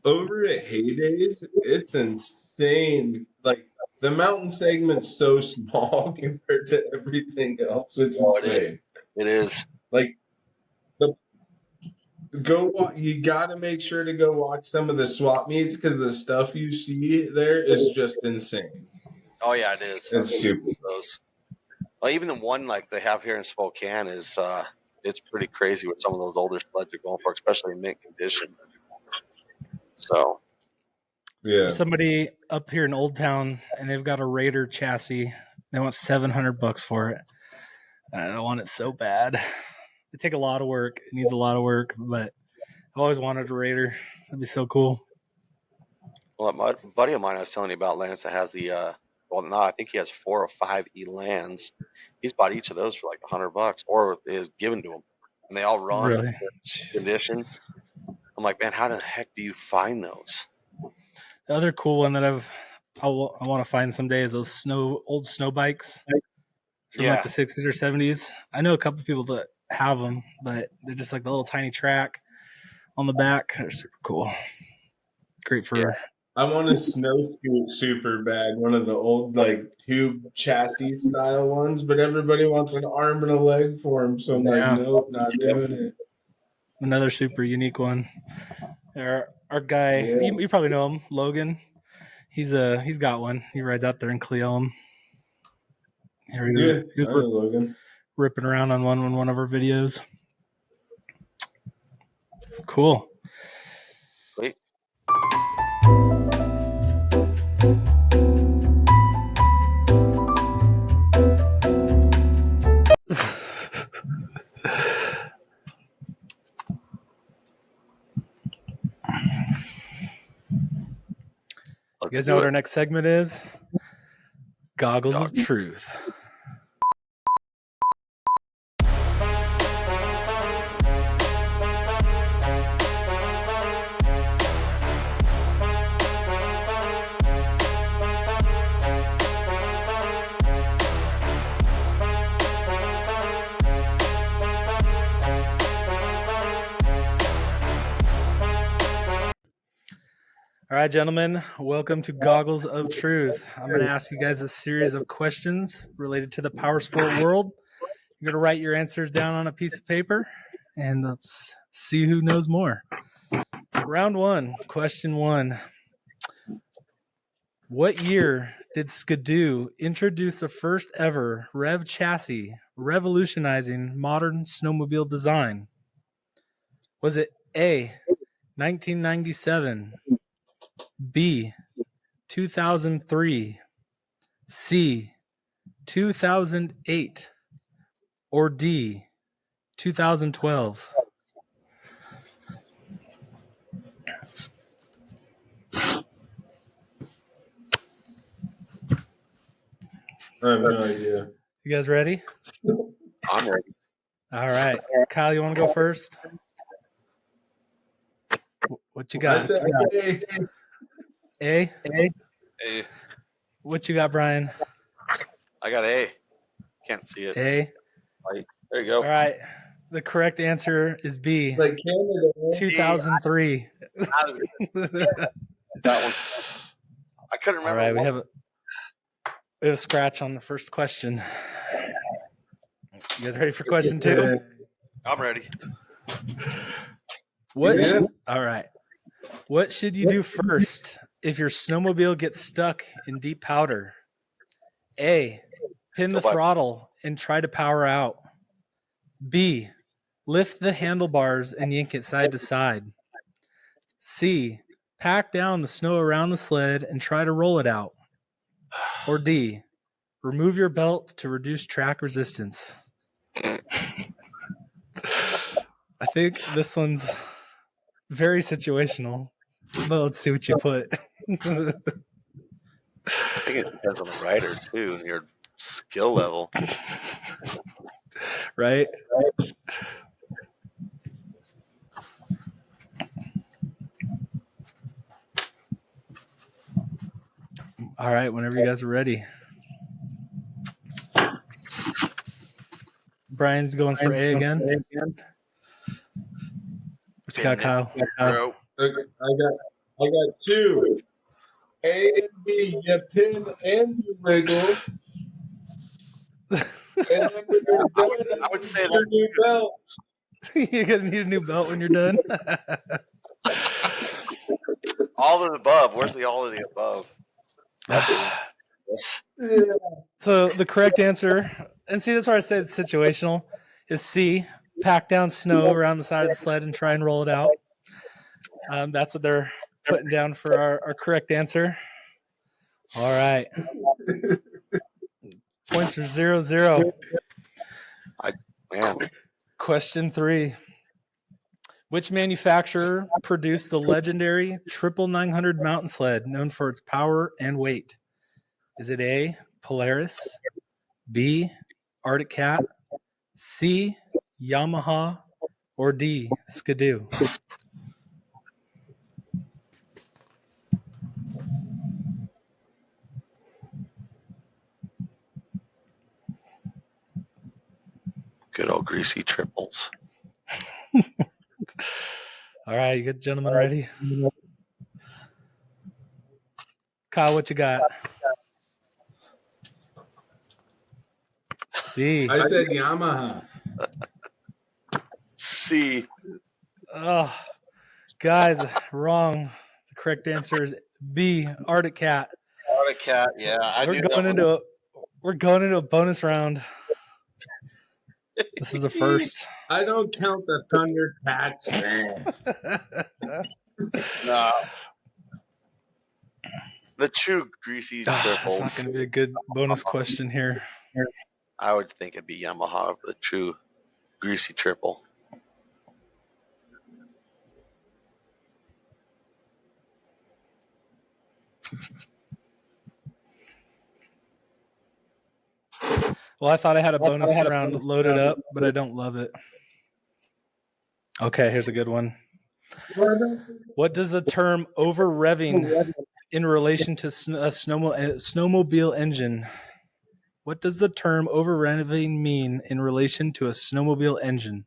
over at Heydays, it's insane. Like, the mountain segment's so small compared to everything else. It's insane. It is. Like, you got to make sure to go watch some of the swap meets because the stuff you see there is just insane. Oh yeah, it is. It's super. Well, even the one like they have here in Spokane is it's pretty crazy what some of those older sleds are going for, especially in mint condition. So yeah, somebody up here in Old Town, and they've got a Raider chassis. They want $700 for it. I want it so bad. It take a lot of work. It needs a lot of work, but I've always wanted a Raider. That'd be so cool. Well, my buddy of mine I was telling you about, Lance, that has the I think he has 4 or 5 Elans. He's bought each of those for like $100 or is given to him, and they all run Really? conditions. I'm like, man, how the heck do you find those? The other cool one that I want to find someday is those old snow bikes from like the 60s or 70s. I know a couple people that have them, but they're just like the little tiny track on the back. They're super cool. Great for. I want a snow scoot super bad, one of the old like tube chassis style ones, but everybody wants an arm and a leg for them, so I'm like, nope, not doing it. Another super unique one. Our guy, you probably know him, Logan. He's got one. He rides out there in Cleveland. Here he is. He was Logan. Ripping around on one of our videos. Cool. Wait. You guys know what our next segment is? Goggles of Truth. All right, gentlemen, welcome to Goggles of Truth. I'm going to ask you guys a series of questions related to the power sport world. You're going to write your answers down on a piece of paper, and let's see who knows more. Round 1, question 1. What year did Skidoo introduce the first ever Rev chassis, revolutionizing modern snowmobile design? Was it A, 1997, B, 2003, C, 2008, or D, 2012? I have no idea. You guys ready? I'm ready. All right. Kyle, you want to go first? What you got? A? A. What you got, Brian? I got A. Can't see it. A. Right. There you go. All right. The correct answer is B. Like Canada. 2003. That one. I couldn't remember. All right, we have a scratch on the first question. You guys ready for question 2? I'm ready. All right. What should you do first if your snowmobile gets stuck in deep powder? A, pin the throttle and try to power out. B, lift the handlebars and yank it side to side. C, pack down the snow around the sled and try to roll it out. Or D, remove your belt to reduce track resistance. I think this one's very situational, but let's see what you put. I think it depends on the rider too, and your skill level. Right? All right, whenever you guys are ready. Brian's going for A again. What you got, Kyle? Bro. I got 2. A and B, you pin and you wiggle. And then when you're done, I would say your that new belt. You're going to need a new belt when you're done. all of the above. Where's the all of the above? So the correct answer, and see, that's why I said it's situational, is C, pack down snow around the side of the sled and try and roll it out. That's what they're putting down for our correct answer. All right. Points are 0-0. Man, Question 3. Which manufacturer produced the legendary Triple 900 mountain sled known for its power and weight? Is it A, Polaris, B, Arctic Cat, C, Yamaha, or D, Skidoo? good old greasy triples. All right, you good gentlemen ready? Kyle, what you got? C. I said Yamaha. C. Oh, guys, wrong. The correct answer is B, Arctic Cat. Arctic Cat. Yeah, We're going into a bonus round. This is the first. I don't count the Thundercats. No. The true greasy That's triples. not going to be a good bonus question here. I would think it'd be Yamaha, the true greasy triple. Well, I thought I had a bonus round loaded up, but I don't love it. Okay, here's a good one. What does the term over revving in relation to a snowmobile engine? What does the term over revving mean in relation to a snowmobile engine?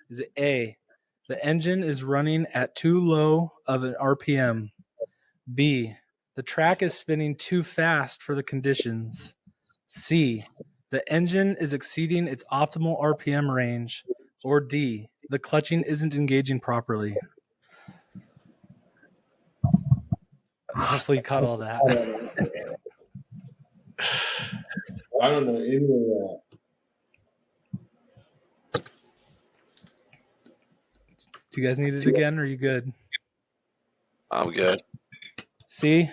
Is it A, the engine is running at too low of an RPM? B, the track is spinning too fast for the conditions? C, the engine is exceeding its optimal RPM range? Or D, the clutching isn't engaging properly? Hopefully you caught all that. I don't know any of that. Do you guys need it again, or are you good? I'm good. C?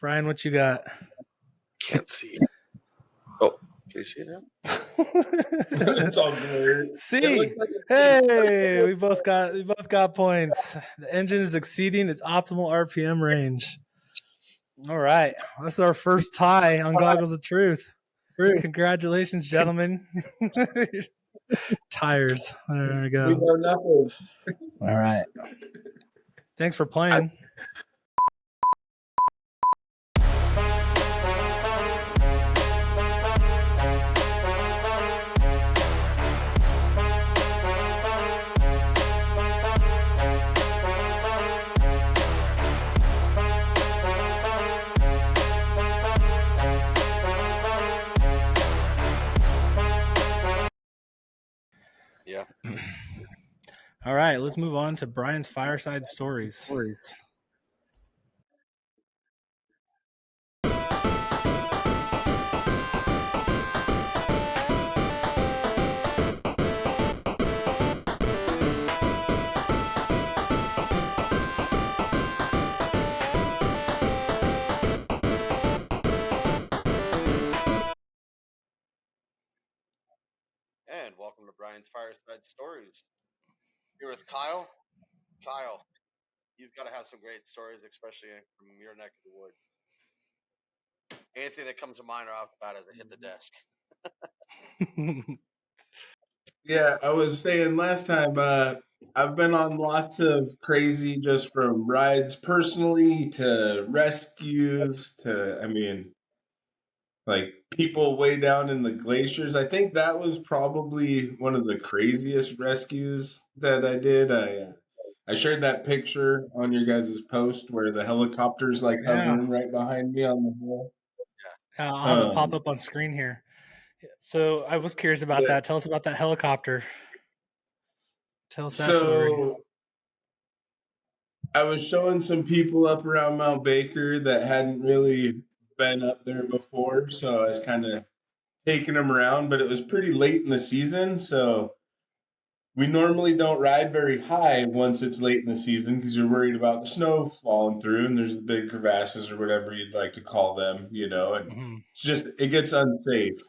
Brian, what you got? Can't see. Oh, can you see that? It's all blurred. C. Hey, we both got points. The engine is exceeding its optimal RPM range. All right, that's our first tie on Goggles of Truth. Congratulations, gentlemen. Tires. There we go. We know nothing. All right. Thanks for playing. Yeah. All right, let's move on to Brian's Fireside Stories. And welcome to Brian's Fireside Stories. Here with Kyle. Kyle, you've got to have some great stories, especially from your neck of the woods. Anything that comes to mind off the bat as I hit the desk. Yeah, I was saying last time, I've been on lots of crazy, just from rides personally to rescues to, like people way down in the glaciers. I think that was probably one of the craziest rescues that I did. I shared that picture on your guys' post where the helicopter's like hovering right behind me on the hill. I'll have it pop up on screen here. So I was curious about that. Tell us about that helicopter. Tell us that story. I was showing some people up around Mount Baker that hadn't really been up there before, so I was kind of taking them around, but it was pretty late in the season, so we normally don't ride very high once it's late in the season because you're worried about the snow falling through, and there's the big crevasses or whatever you'd like to call them, and it's just, it gets unsafe.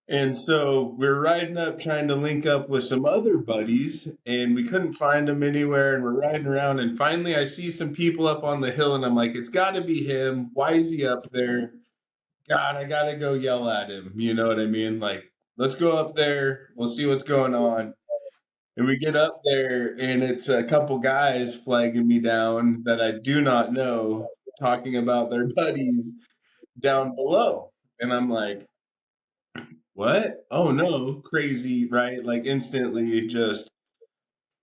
And so we're riding up trying to link up with some other buddies, and we couldn't find them anywhere. And we're riding around, and finally I see some people up on the hill, and I'm like, it's got to be him. Why is he up there? God, I got to go yell at him. You know what I mean? Like, let's go up there. We'll see what's going on. And we get up there, and it's a couple guys flagging me down that I do not know, talking about their buddies down below. And I'm like, what? Oh no, crazy, right? Like instantly just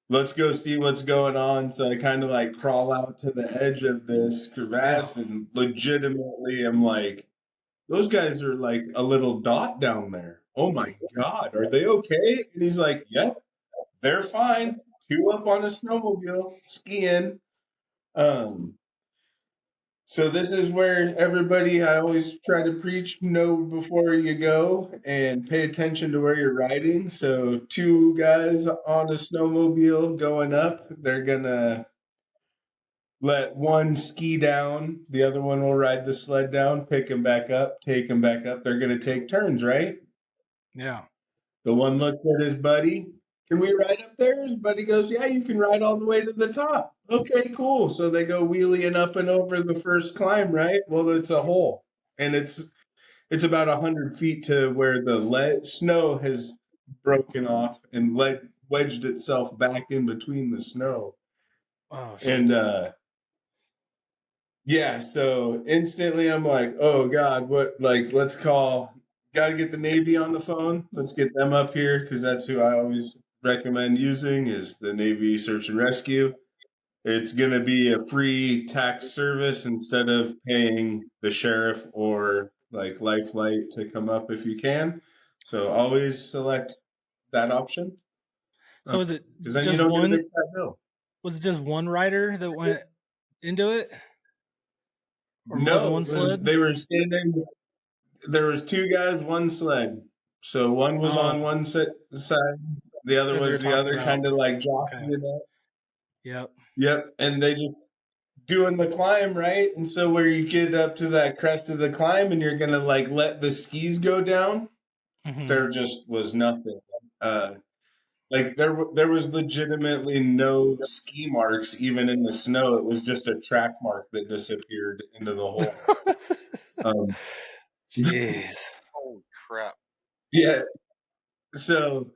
let's go see what's going on. So I kind of like crawl out to the edge of this crevasse and legitimately I'm like, those guys are like a little dot down there. Oh my God, are they okay? And he's like, yep, they're fine. Two up on a snowmobile skiing. So this is where everybody, I always try to preach, know before you go and pay attention to where you're riding. So two guys on a snowmobile going up, they're gonna let one ski down, the other one will ride the sled down, pick him back up, take him back up. They're gonna take turns, right? Yeah. The one looks at his buddy. Can we ride up there? His buddy goes, yeah, you can ride all the way to the top. Okay, cool. So they go wheeling up and over the first climb, right? Well, it's a hole. And it's about 100 feet to where the snow has broken off and wedged itself back in between the snow. Oh, shit. And yeah, so instantly I'm like, oh God, what, like, let's call, got to get the Navy on the phone. Let's get them up here because that's who I always recommend using is the Navy Search and Rescue. It's going to be a free tax service instead of paying the sheriff or like Life Flight to come up if you can. So always select that option. So is it then just you don't one? get that bill. Was it just one rider that went into it? Or more than No, one sled? they were standing. There was two guys, one sled. So one was on one side, the other As we were was the talking other, about. kind of like jockeying Okay. it up. Yep. Yep, and they just doing the climb, right? And so where you get up to that crest of the climb and you're gonna like let the skis go down, Mhm. there just was nothing. Like there was legitimately no ski marks even in the snow. It was just a track mark that disappeared into the hole. Jeez. Holy crap. Yeah. So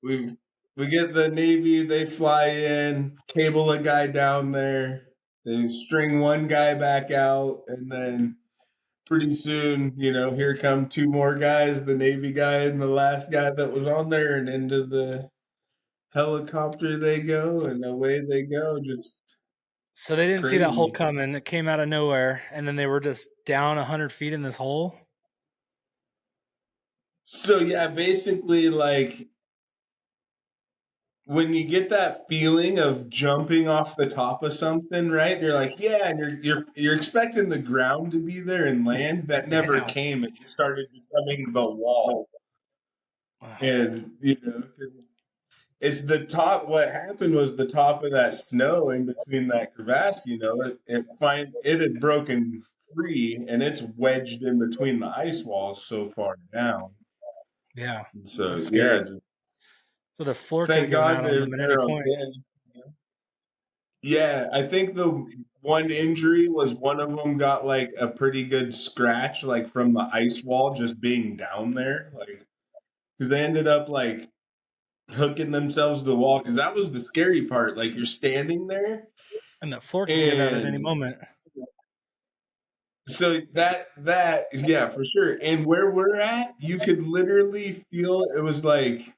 we get the Navy, they fly in, cable a guy down there, they string one guy back out, and then pretty soon, here come two more guys, the Navy guy and the last guy that was on there, and into the helicopter they go, and away they go. Just So they didn't see that hole crazy. coming. It came out of nowhere, and then they were just down 100 feet in this hole. So yeah, basically like when you get that feeling of jumping off the top of something, right? You're like, yeah, and you're expecting the ground to be there and land. That never Yeah. came. It started becoming the wall. And it's the top. What happened was the top of that snow in between that crevasse. It had broken free, and it's wedged in between the ice walls so far down. Yeah. So That's scary. yeah, So the floor could have thank given God out on them at any they're point. okay. Yeah, I think the one injury was one of them got like a pretty good scratch, like from the ice wall just being down there, like because they ended up like hooking themselves to the wall. Because that was the scary part. Like you're standing there, And that floor could give out at any and moment. so that yeah, for sure. And where we're at, you could literally feel it was like.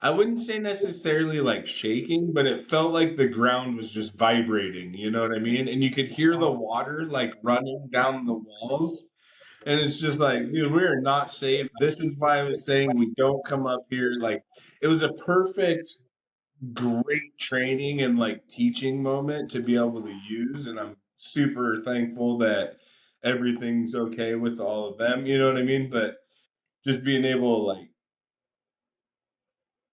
I wouldn't say necessarily like shaking, but it felt like the ground was just vibrating, you know what I mean? And you could hear the water like running down the walls. And it's just like, dude, we are not safe. This is why I was saying we don't come up here. Like, it was a perfect, great training and like teaching moment to be able to use. And I'm super thankful that everything's okay with all of them, you know what I mean? But just being able to like,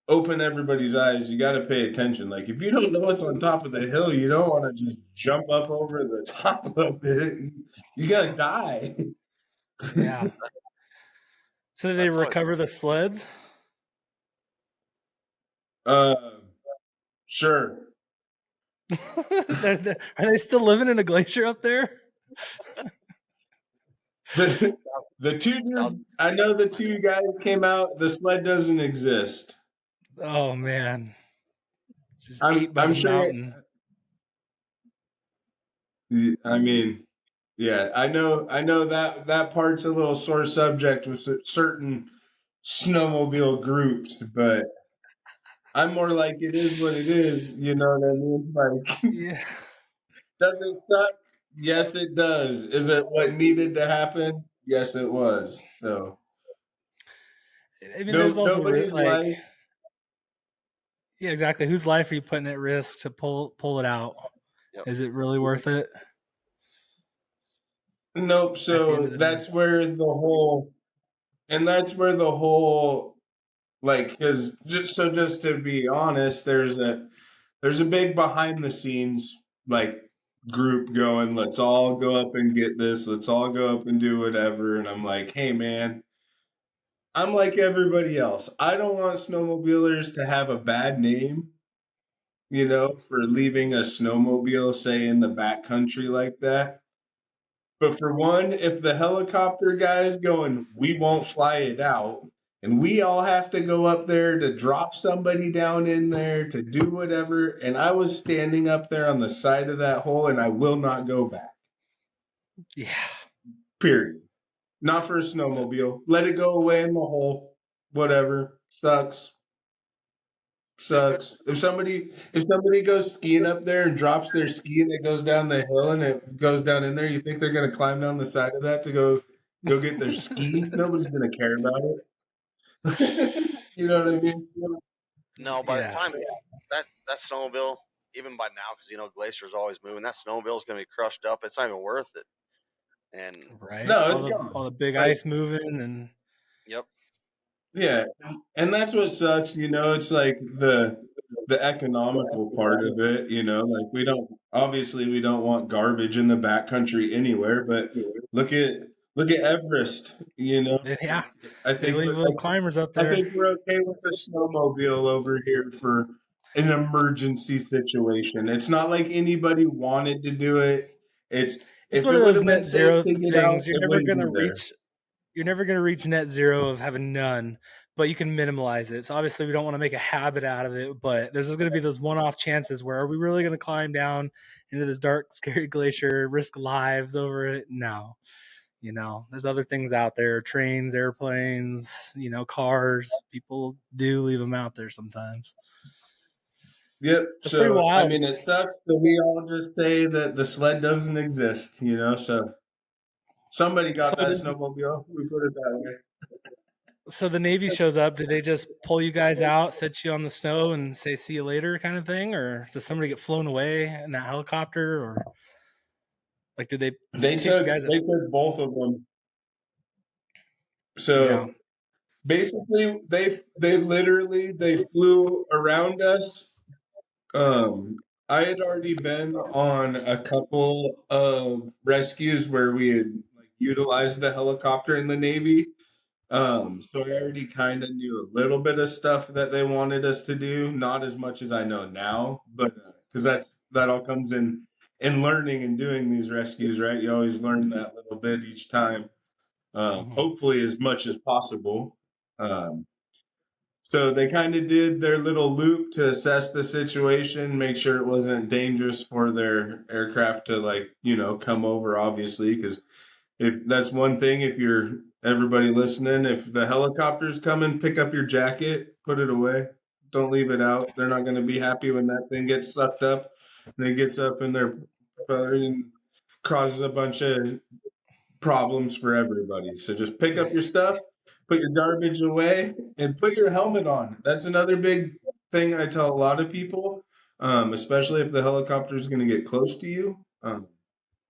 open everybody's eyes. You got to pay attention. Like if you don't know what's on top of the hill, you don't want to just jump up over the top of it. You gotta die. Yeah. So did they That's always- recover the sleds? Sure. Are they still living in a glacier up there? The two dudes, I know the two guys came out. The sled doesn't exist. Oh man, it's just I'm- ate by I'm the sure- mountain. I mean, yeah, I know that part's a little sore subject with certain snowmobile groups, but I'm more like it is what it is. You know what I mean? Like, Yeah, does it suck? Yes, it does. Is it what needed to happen? Yes, it was. So I mean, there's also nobody's like, life. yeah, exactly. Whose life are you putting at risk to pull it out? Yep. Is it really worth it? Nope. At the So end of the that's where the whole, like, because just to be honest, there's a big behind the scenes like group going. Let's all go up and get this. Let's all go up and do whatever. And I'm like, hey man, I'm like everybody else. I don't want snowmobilers to have a bad name, for leaving a snowmobile, say, in the backcountry like that. But for one, if the helicopter guy's going, we won't fly it out, and we all have to go up there to drop somebody down in there to do whatever, and I was standing up there on the side of that hole, and I will not go back. Yeah, Period. Not for a snowmobile. Let it go away in the hole. Whatever. Sucks. If somebody goes skiing up there and drops their ski and it goes down the hill and it goes down in there, you think they're gonna climb down the side of that to go get their ski? Nobody's gonna care about it. You know what I mean? No, by Yeah. the time that snowmobile, even by now, because Glacier's always moving, that snowmobile is going to be crushed up. It's not even worth it. And right. No, it's all gone. all the big Like- ice moving and yep, Yeah, and that's what sucks. It's like the economical part of it. Like we don't want garbage in the backcountry anywhere. But look at Everest. yeah, I they think leave those climbers up I there. think we're okay with the snowmobile over here for an emergency situation. It's not like anybody wanted to do it. It's if one it of those would've been net zero safe to get out, things. it wouldn't be there. You're never gonna reach net zero of having none, but you can minimalize it. So obviously, we don't want to make a habit out of it. But there's going to be those one-off chances where are we really going to climb down into this dark, scary glacier, risk lives over it? No. There's other things out there: trains, airplanes, cars. People do leave them out there sometimes. Yep. It's pretty So wild. I mean, it sucks that we all just say that the sled doesn't exist. So somebody got So that does- snowmobile. We put it that way. So the Navy shows up. Do they just pull you guys out, set you on the snow, and say "see you later" kind of thing, or does somebody get flown away in that helicopter, or like did they? They take took you guys- both of them. So Yeah. basically, they literally flew around us. I had already been on a couple of rescues where we had utilized the helicopter in the Navy. So I already kind of knew a little bit of stuff that they wanted us to do, not as much as I know now, but because that all comes in learning and doing these rescues, right? You always learn that little bit each time. Hopefully as much as possible. So they kind of did their little loop to assess the situation, make sure it wasn't dangerous for their aircraft to come over, obviously, because if that's one thing, if you're everybody listening, if the helicopter's coming, pick up your jacket, put it away. Don't leave it out. They're not going to be happy when that thing gets sucked up and it gets up in their and causes a bunch of problems for everybody. So just pick up your stuff, put your garbage away, and put your helmet on. That's another big thing I tell a lot of people, especially if the helicopter is going to get close to you.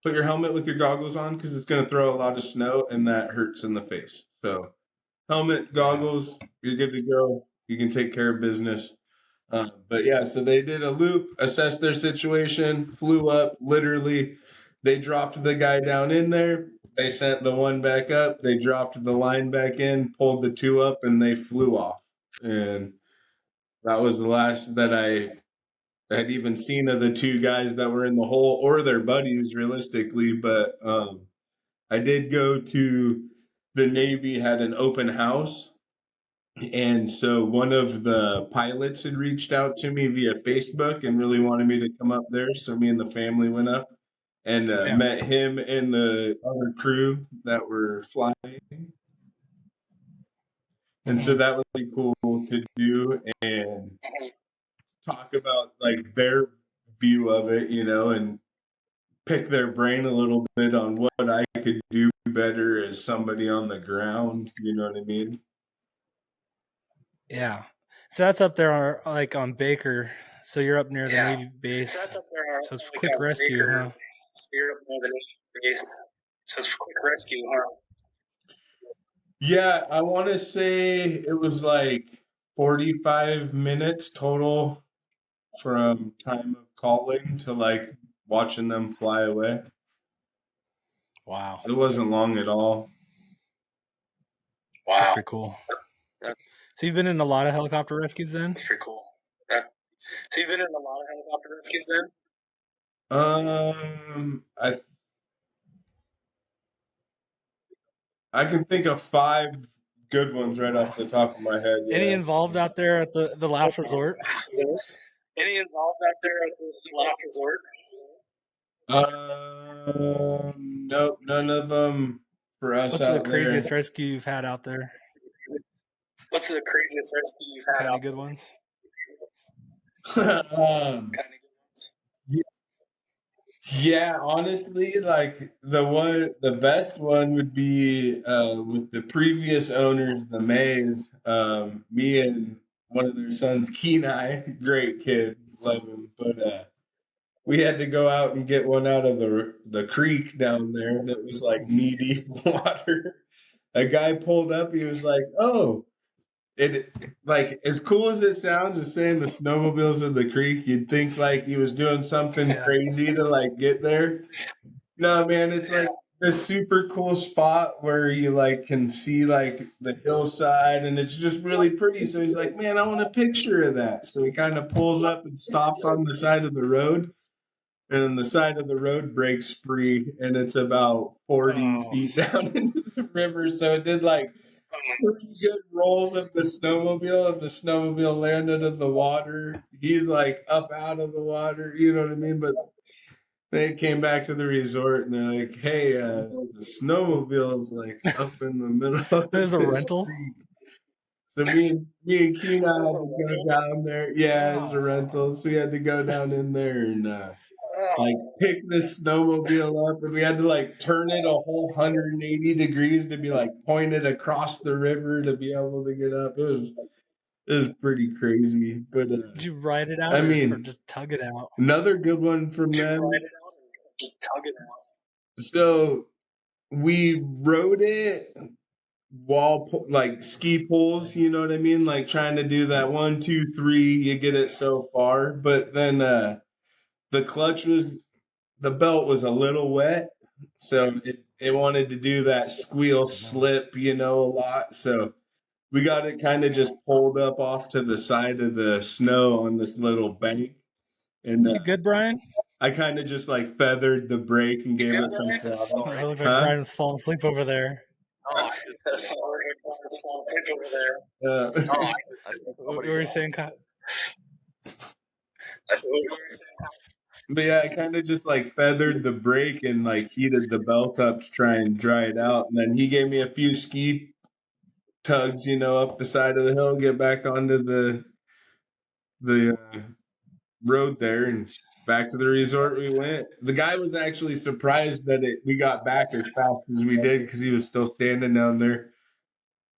Put your helmet with your goggles on because it's going to throw a lot of snow and that hurts in the face. So helmet, goggles, you're good to go. You can take care of business. But yeah, so they did a loop, assessed their situation, flew up, literally. They dropped the guy down in there. They sent the one back up. They dropped the line back in, pulled the two up, and they flew off. And that was the last that I had even seen of the two guys that were in the hole or their buddies, realistically. But I did go to the Navy, had an open house. And so one of the pilots had reached out to me via Facebook and really wanted me to come up there. So me and the family went up and met him and the other crew that were flying. And so that was really cool to do and talk about like their view of it, you know, and pick their brain a little bit on what I could do better as somebody on the ground. You know what I mean? Yeah. So that's up there, like on Baker. So you're up near the Navy base. So that's up there. So it's like quick rescue, Baker, huh? So you're up near the Navy base. So it's quick rescue, huh? Yeah, I want to say it was like 45 minutes total from time of calling to like watching them fly away. Wow. It wasn't long at all. Wow. That's pretty cool. So you've been in a lot of helicopter rescues then? That's pretty cool. So you've been in a lot of helicopter rescues then? I can think of 5 good ones right off the top of my head. Yeah. Any involved out there at the last resort? Any involved out there at the last resort? Nope, none of them for us. What's the craziest rescue you've had out there? What's the craziest rescue you've had? Any good ones? Yeah, honestly, like the best one would be with the previous owners, the Mays. Me and one of their sons, Kenai, great kid, love him. But we had to go out and get one out of the creek down there that was like knee deep water. A guy pulled up, he was like, "Oh." It like as cool as it sounds as saying the snowmobiles in the creek, you'd think like he was doing something crazy to like get there. No, man, it's like this super cool spot where you like can see like the hillside and it's just really pretty. So he's like, "Man, I want a picture of that." So he kind of pulls up and stops on the side of the road, and then the side of the road breaks free, and it's about 40 feet down into the river. So it did like 3 good rolls of the snowmobile, and the snowmobile landed in the water. He's like up out of the water, you know what I mean? But they came back to the resort and they're like, "Hey, the snowmobile is like up in the middle of There's a rental." Street." So me and Kenai had to go down there. Yeah, it's a rental. So we had to go down in there and like pick this snowmobile up, and we had to like turn it a whole 180 degrees to be like pointed across the river to be able to get up. It was pretty crazy. But did you ride it out? I mean, or just tug it out? Another good one from them. Ride it out or just tug it out? So we rode it while like ski poles, you know what I mean? Like trying to do that 1, 2, 3, you get it so far, but then the belt was a little wet, so it wanted to do that squeal slip, you know, a lot. So we got it kind of just pulled up off to the side of the snow on this little bank. And you good, Brian? I kind of just like feathered the brake and gave it some throttle. It looked like Brian was falling asleep over there. That's over there. What were you saying, Kyle? But yeah, I kind of just like feathered the brake and like heated the belt up to try and dry it out. And then he gave me a few ski tugs, you know, up the side of the hill, get back onto the road there and back to the resort we went. The guy was actually surprised that we got back as fast as we did because he was still standing down there.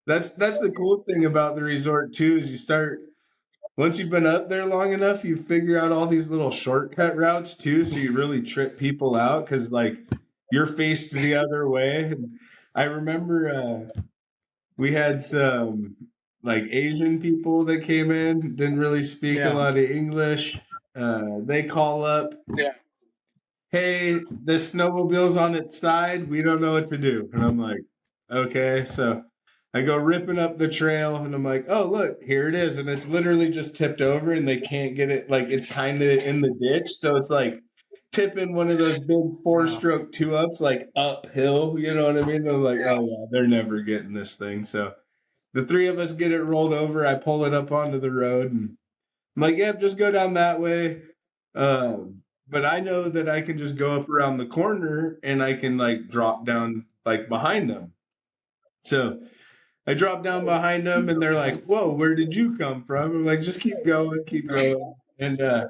That's the cool thing about the resort too, is once you've been up there long enough, you figure out all these little shortcut routes too, so you really trip people out because like you're faced the other way. And I remember we had some like Asian people that came in, didn't really speak a lot of English. They call up. Yeah. hey, this snowmobile's on its side. We don't know what to do. And I'm like, okay. So I go ripping up the trail and I'm like, oh, look, here it is. And it's literally just tipped over and they can't get it. Like it's kind of in the ditch. So it's like tipping one of those big 4-stroke 2-ups, like uphill. You know what I mean? I'm like, oh, yeah, they're never getting this thing. So the three of us get it rolled over. I pull it up onto the road and I'm like, yeah, just go down that way. But I know that I can just go up around the corner and I can like drop down like behind them. So I drop down behind them and they're like, whoa, where did you come from? I'm like, just keep going, keep going. And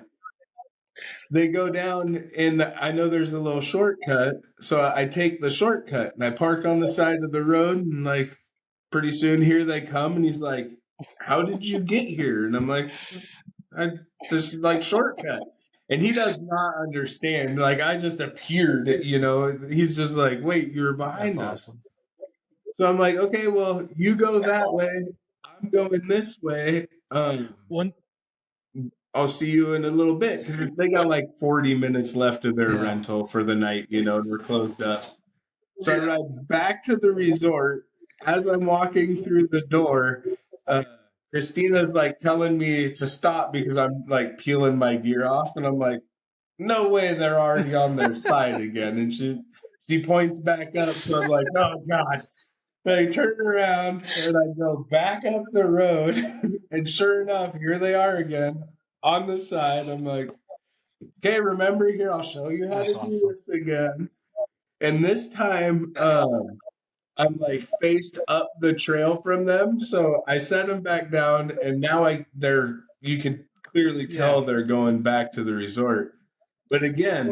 they go down and I know there's a little shortcut. So I take the shortcut and I park on the side of the road and like pretty soon here they come and he's like, how did you get here? And I'm like, this is like shortcut. And he does not understand. Like I just appeared, you know. He's just like, wait, you're behind us. Awesome. So I'm like, okay, well, you go that way. I'm going this way. One I'll see you in a little bit because they got like 40 minutes left of their rental for the night, you know, and we're closed up. So I ride back to the resort. As I'm walking through the door, Christina's like telling me to stop because I'm like peeling my gear off, and I'm like, no way, they're already on their side again. And she points back up, so I'm like, oh god. I turn around and I go back up the road, and sure enough, here they are again on the side. I'm like, okay, remember here, I'll show you how to do this again. And this time, I'm like faced up the trail from them, so I set them back down, and now you can clearly tell they're going back to the resort. But again,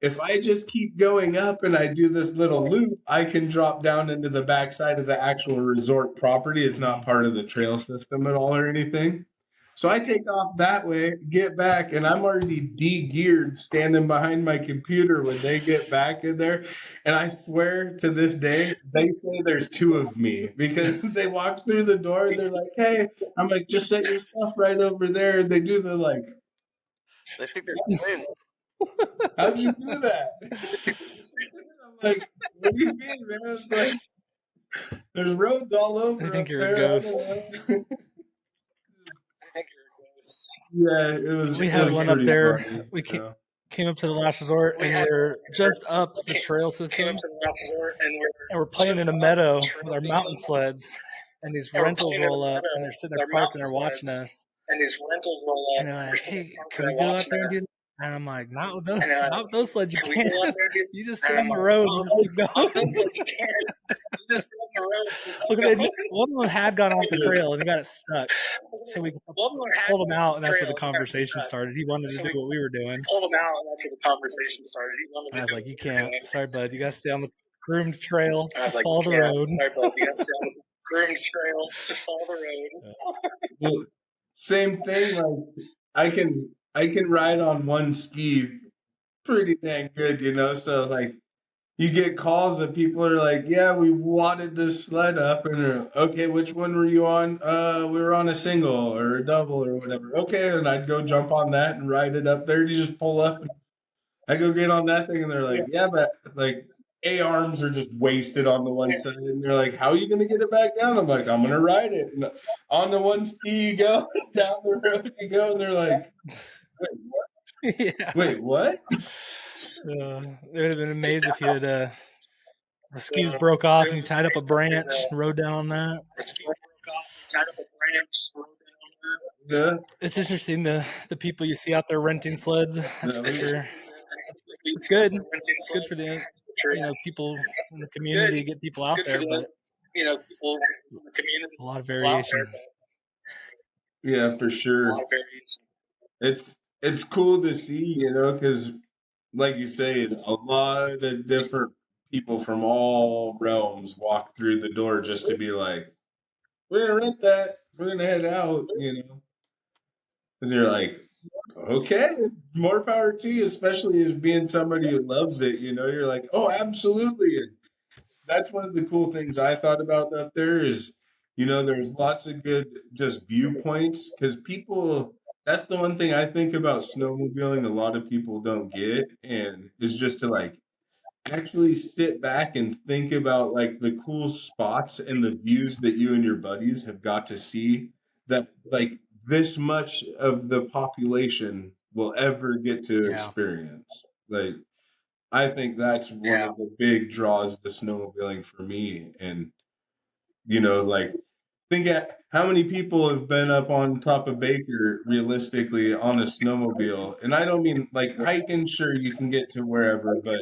if I just keep going up and I do this little loop, I can drop down into the backside of the actual resort property. It's not part of the trail system at all or anything. So I take off that way, get back, and I'm already de-geared standing behind my computer when they get back in there. And I swear to this day, they say there's two of me because they walk through the door and they're like, hey, I'm like, just set your stuff right over there. And they do the like, They think they're twins. how'd you do that? I'm like, what do you mean, man? It's like, there's roads all over. I think up you're there. a ghost. Yeah, it was. We had one up there. We came up to the last resort and we're just up the trail system. And we're playing in a meadow with our mountain sleds. And these rentals roll up and they're sitting there parked and they're watching us. And they're like, hey, can we go out there and do that? And I'm like, not with those sleds, you can't. You just stay on the road and we'll just keep going. Look, one of them had gone off the trail and he got it stuck. So we pulled him out, and that's where the conversation started. He wanted to do what we were doing. I was like, you can't. Sorry, bud. You got to stay on the groomed trail. Just follow the road. Well, same thing. Like I can ride on one ski pretty dang good, you know. So like, you get calls that people are like, yeah, we wadded this sled up, and they're, okay, which one were you on? We were on a single or a double or whatever. Okay, and I'd go jump on that and ride it up there. You just pull up, and I go get on that thing, and they're like, yeah, but like A-arms are just wasted on the one side, and they're like, how are you gonna get it back down? I'm like, I'm gonna ride it. And on the one ski you go, down the road you go, and they're like, wait, what? It would have been amazing if you had the skis broke off and you tied up a branch and rode down on that. Yeah. It's interesting the people you see out there renting sleds. That's for sure. It's good. It's good for the people in the community to get people out there, but a lot of variation. Yeah, for sure. It's cool to see, because like you say, a lot of different people from all realms walk through the door just to be like, we're gonna rent that, we're gonna head out, and you're like, okay, more power to you, especially as being somebody who loves it, you're like, oh, absolutely. And that's one of the cool things I thought about up there is, there's lots of good just viewpoints, because people, that's the one thing I think about snowmobiling a lot of people don't get, and is just to like actually sit back and think about like the cool spots and the views that you and your buddies have got to see that like this much of the population will ever get to Yeah. experience. Like I think that's one of the big draws to snowmobiling for me. And like think at how many people have been up on top of Baker realistically on a snowmobile. And I don't mean like hiking, sure you can get to wherever, but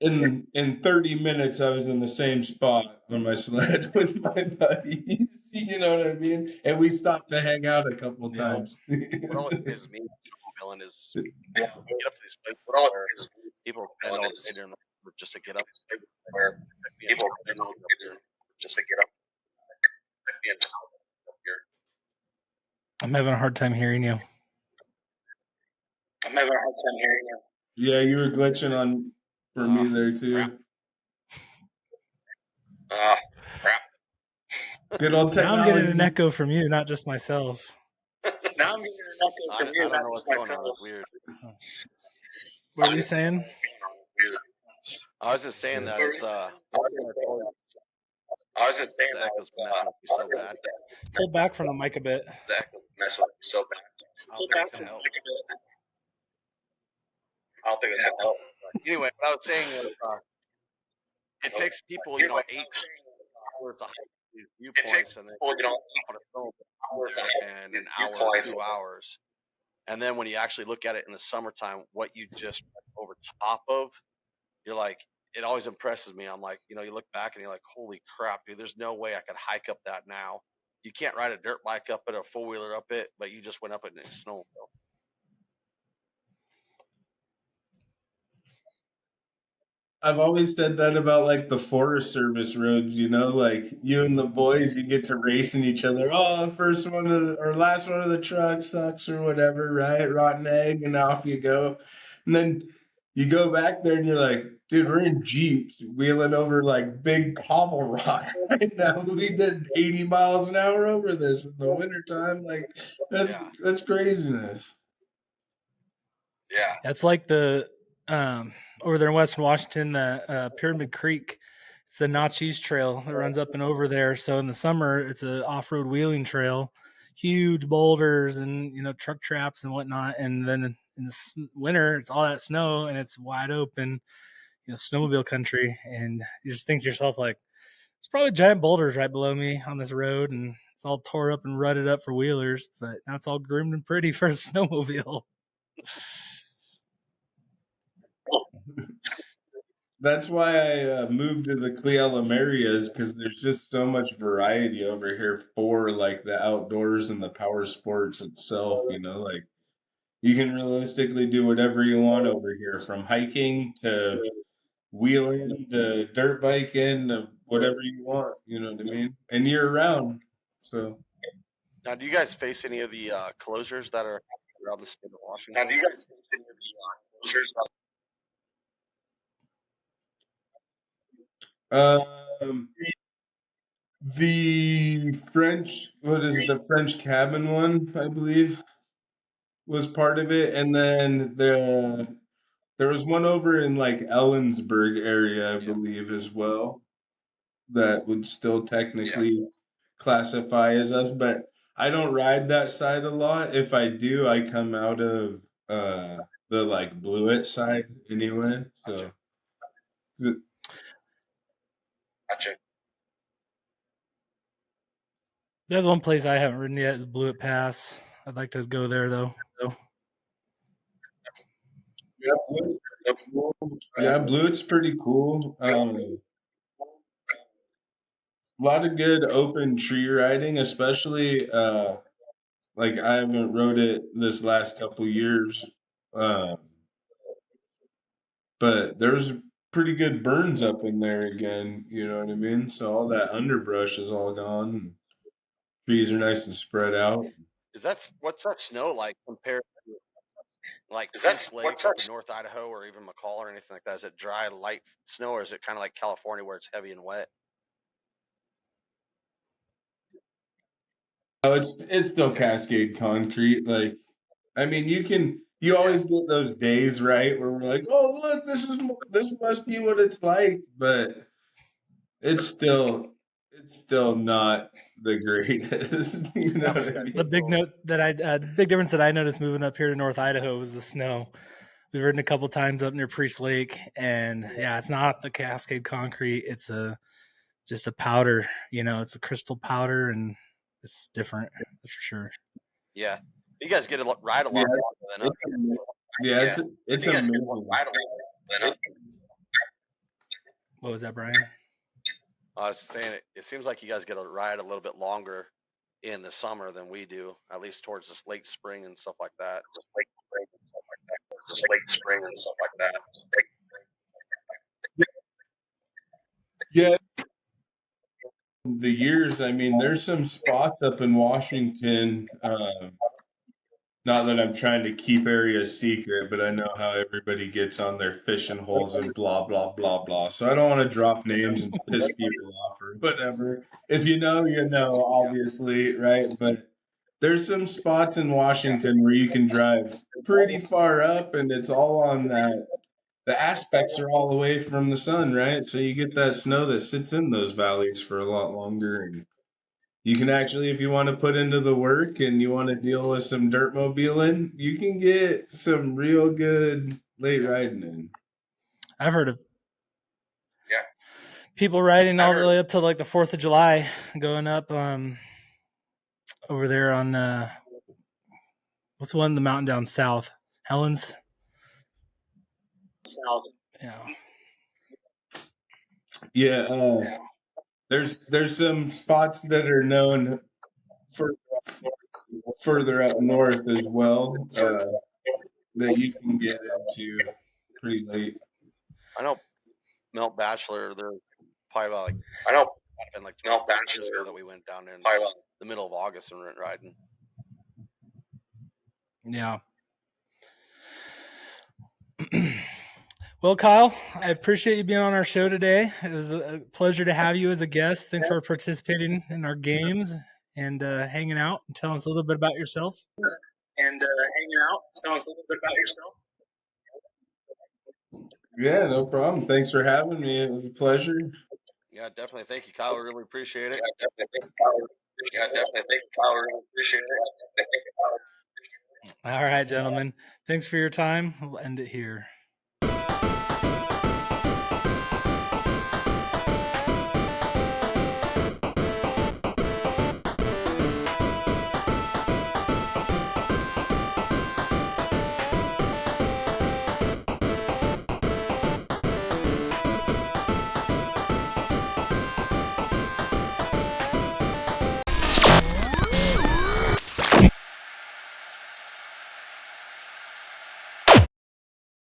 in 30 minutes I was in the same spot on my sled with my buddies. You know what I mean? And we stopped to hang out a couple Yeah. times. What always amazes me snowmobiling is you get up to these places where people spend all day during the summer just to get up. Where people spend all day just to get up. I'm having a hard time hearing you. I'm having a hard time hearing you. Yeah, you were glitching on for me there too. Crap. Good old Now technology. I'm getting an echo from you, not just myself. Now I'm getting an echo from I you, don't know not what's just going on. myself. It's weird. What were you saying? I was just saying that it's I was just saying the that echo's messing with you so bad. Pull back from the mic a bit. the echo's messing with me so bad. I don't think it's gonna help. I don't think it's gonna help. Anyway, what I was saying was it takes people 8 hours to hike these viewpoints, and then Well, on a phone and an hour, 2 hours. And then when you actually look at it in the summertime, what you just went over top of, you're like, it always impresses me. I'm like, you look back and you're like, holy crap, dude, there's no way I could hike up that now. You can't ride a dirt bike up it or a four-wheeler up it, but you just went up it in a snowmobile. I've always said that about like the Forest Service roads, like you and the boys, you get to racing each other. Oh, first one or last one of the truck sucks or whatever, right? Rotten egg, and off you go. And then you go back there and you're like, dude, we're in Jeeps wheeling over like big cobble rock right now. We did 80 miles an hour over this in the wintertime. Like that's craziness. Yeah. That's like the over there in Western Washington, the Pyramid Creek. It's the Naches Trail that runs up and over there. So in the summer, it's a off-road wheeling trail, huge boulders and truck traps and whatnot. And then in the winter, it's all that snow and it's wide open, snowmobile country. And you just think to yourself like, there's probably giant boulders right below me on this road, and it's all tore up and rutted up for wheelers. But now it's all groomed and pretty for a snowmobile. That's why I moved to the Cle Elum areas because there's just so much variety over here for like the outdoors and the power sports itself. Like you can realistically do whatever you want over here, from hiking to wheeling to dirt biking to whatever you want. You know what I mean? And year round. So now, do you guys face any of the closures that are around the state of Washington? Now, do you guys face any of the closures? The French, what is it, the French cabin one, I believe, was part of it, and then there was one over in like Ellensburg area, I believe, as well, that would still technically classify as us, but I don't ride that side a lot. If I do, I come out of the like Blewett side anyway. So Gotcha. There's one place I haven't ridden yet is Blewett Pass. I'd like to go there though. Yeah, Blewett's pretty cool. A lot of good open tree riding, especially like I haven't rode it this last couple years, but there's pretty good burns up in there again. You know what I mean? So all that underbrush is all gone. And trees are nice and spread out. What's that snow like compared to like Is that- Prince Lake what's up that- in North Idaho or even McCall or anything like that? Is it dry, light snow, or is it kind of like California where it's heavy and wet? Oh, it's still Cascade concrete. Like, I mean, you always get those days, right, where we're like, oh, look, this must be what it's like, but it's still not the greatest. You know what I mean? The big difference that I noticed moving up here to North Idaho was the snow. We've ridden a couple times up near Priest Lake, and yeah, it's not the Cascade concrete. It's just a powder. It's a crystal powder, and it's different. That's for sure. Yeah, you guys get to ride a lot longer than us. Yeah, it's amazing. What was that, Brian? I was saying it seems like you guys get to ride a little bit longer in the summer than we do, at least towards this late spring and stuff like that. Yeah. The years, I mean, there's some spots up in Washington. Not that I'm trying to keep areas secret, but I know how everybody gets on their fishing holes and blah, blah, blah, blah. So I don't want to drop names and piss people off or whatever. If you know, obviously, right? But there's some spots in Washington where you can drive pretty far up and it's all on that. The aspects are all away from the sun, right? So you get that snow that sits in those valleys for a lot longer. And you can actually, if you want to put into the work and you want to deal with some dirt mobiling, you can get some real good late riding in. I've heard of people riding all the way up to like the 4th of July, going up over there on what's the one, the mountain down south? Helens? Yeah. There's some spots that are known further up north as well that you can get into pretty late. I know Melt Bachelor, they're probably about Melt Bachelor that we went down there in the middle of August and went riding. Yeah. Well, Kyle, I appreciate you being on our show today. It was a pleasure to have you as a guest. Thanks for participating in our games and hanging out and telling us a little bit about yourself. Yeah, no problem. Thanks for having me. It was a pleasure. Yeah, definitely. Thank you, Kyle. We really appreciate it. All right, gentlemen. Thanks for your time. We'll end it here.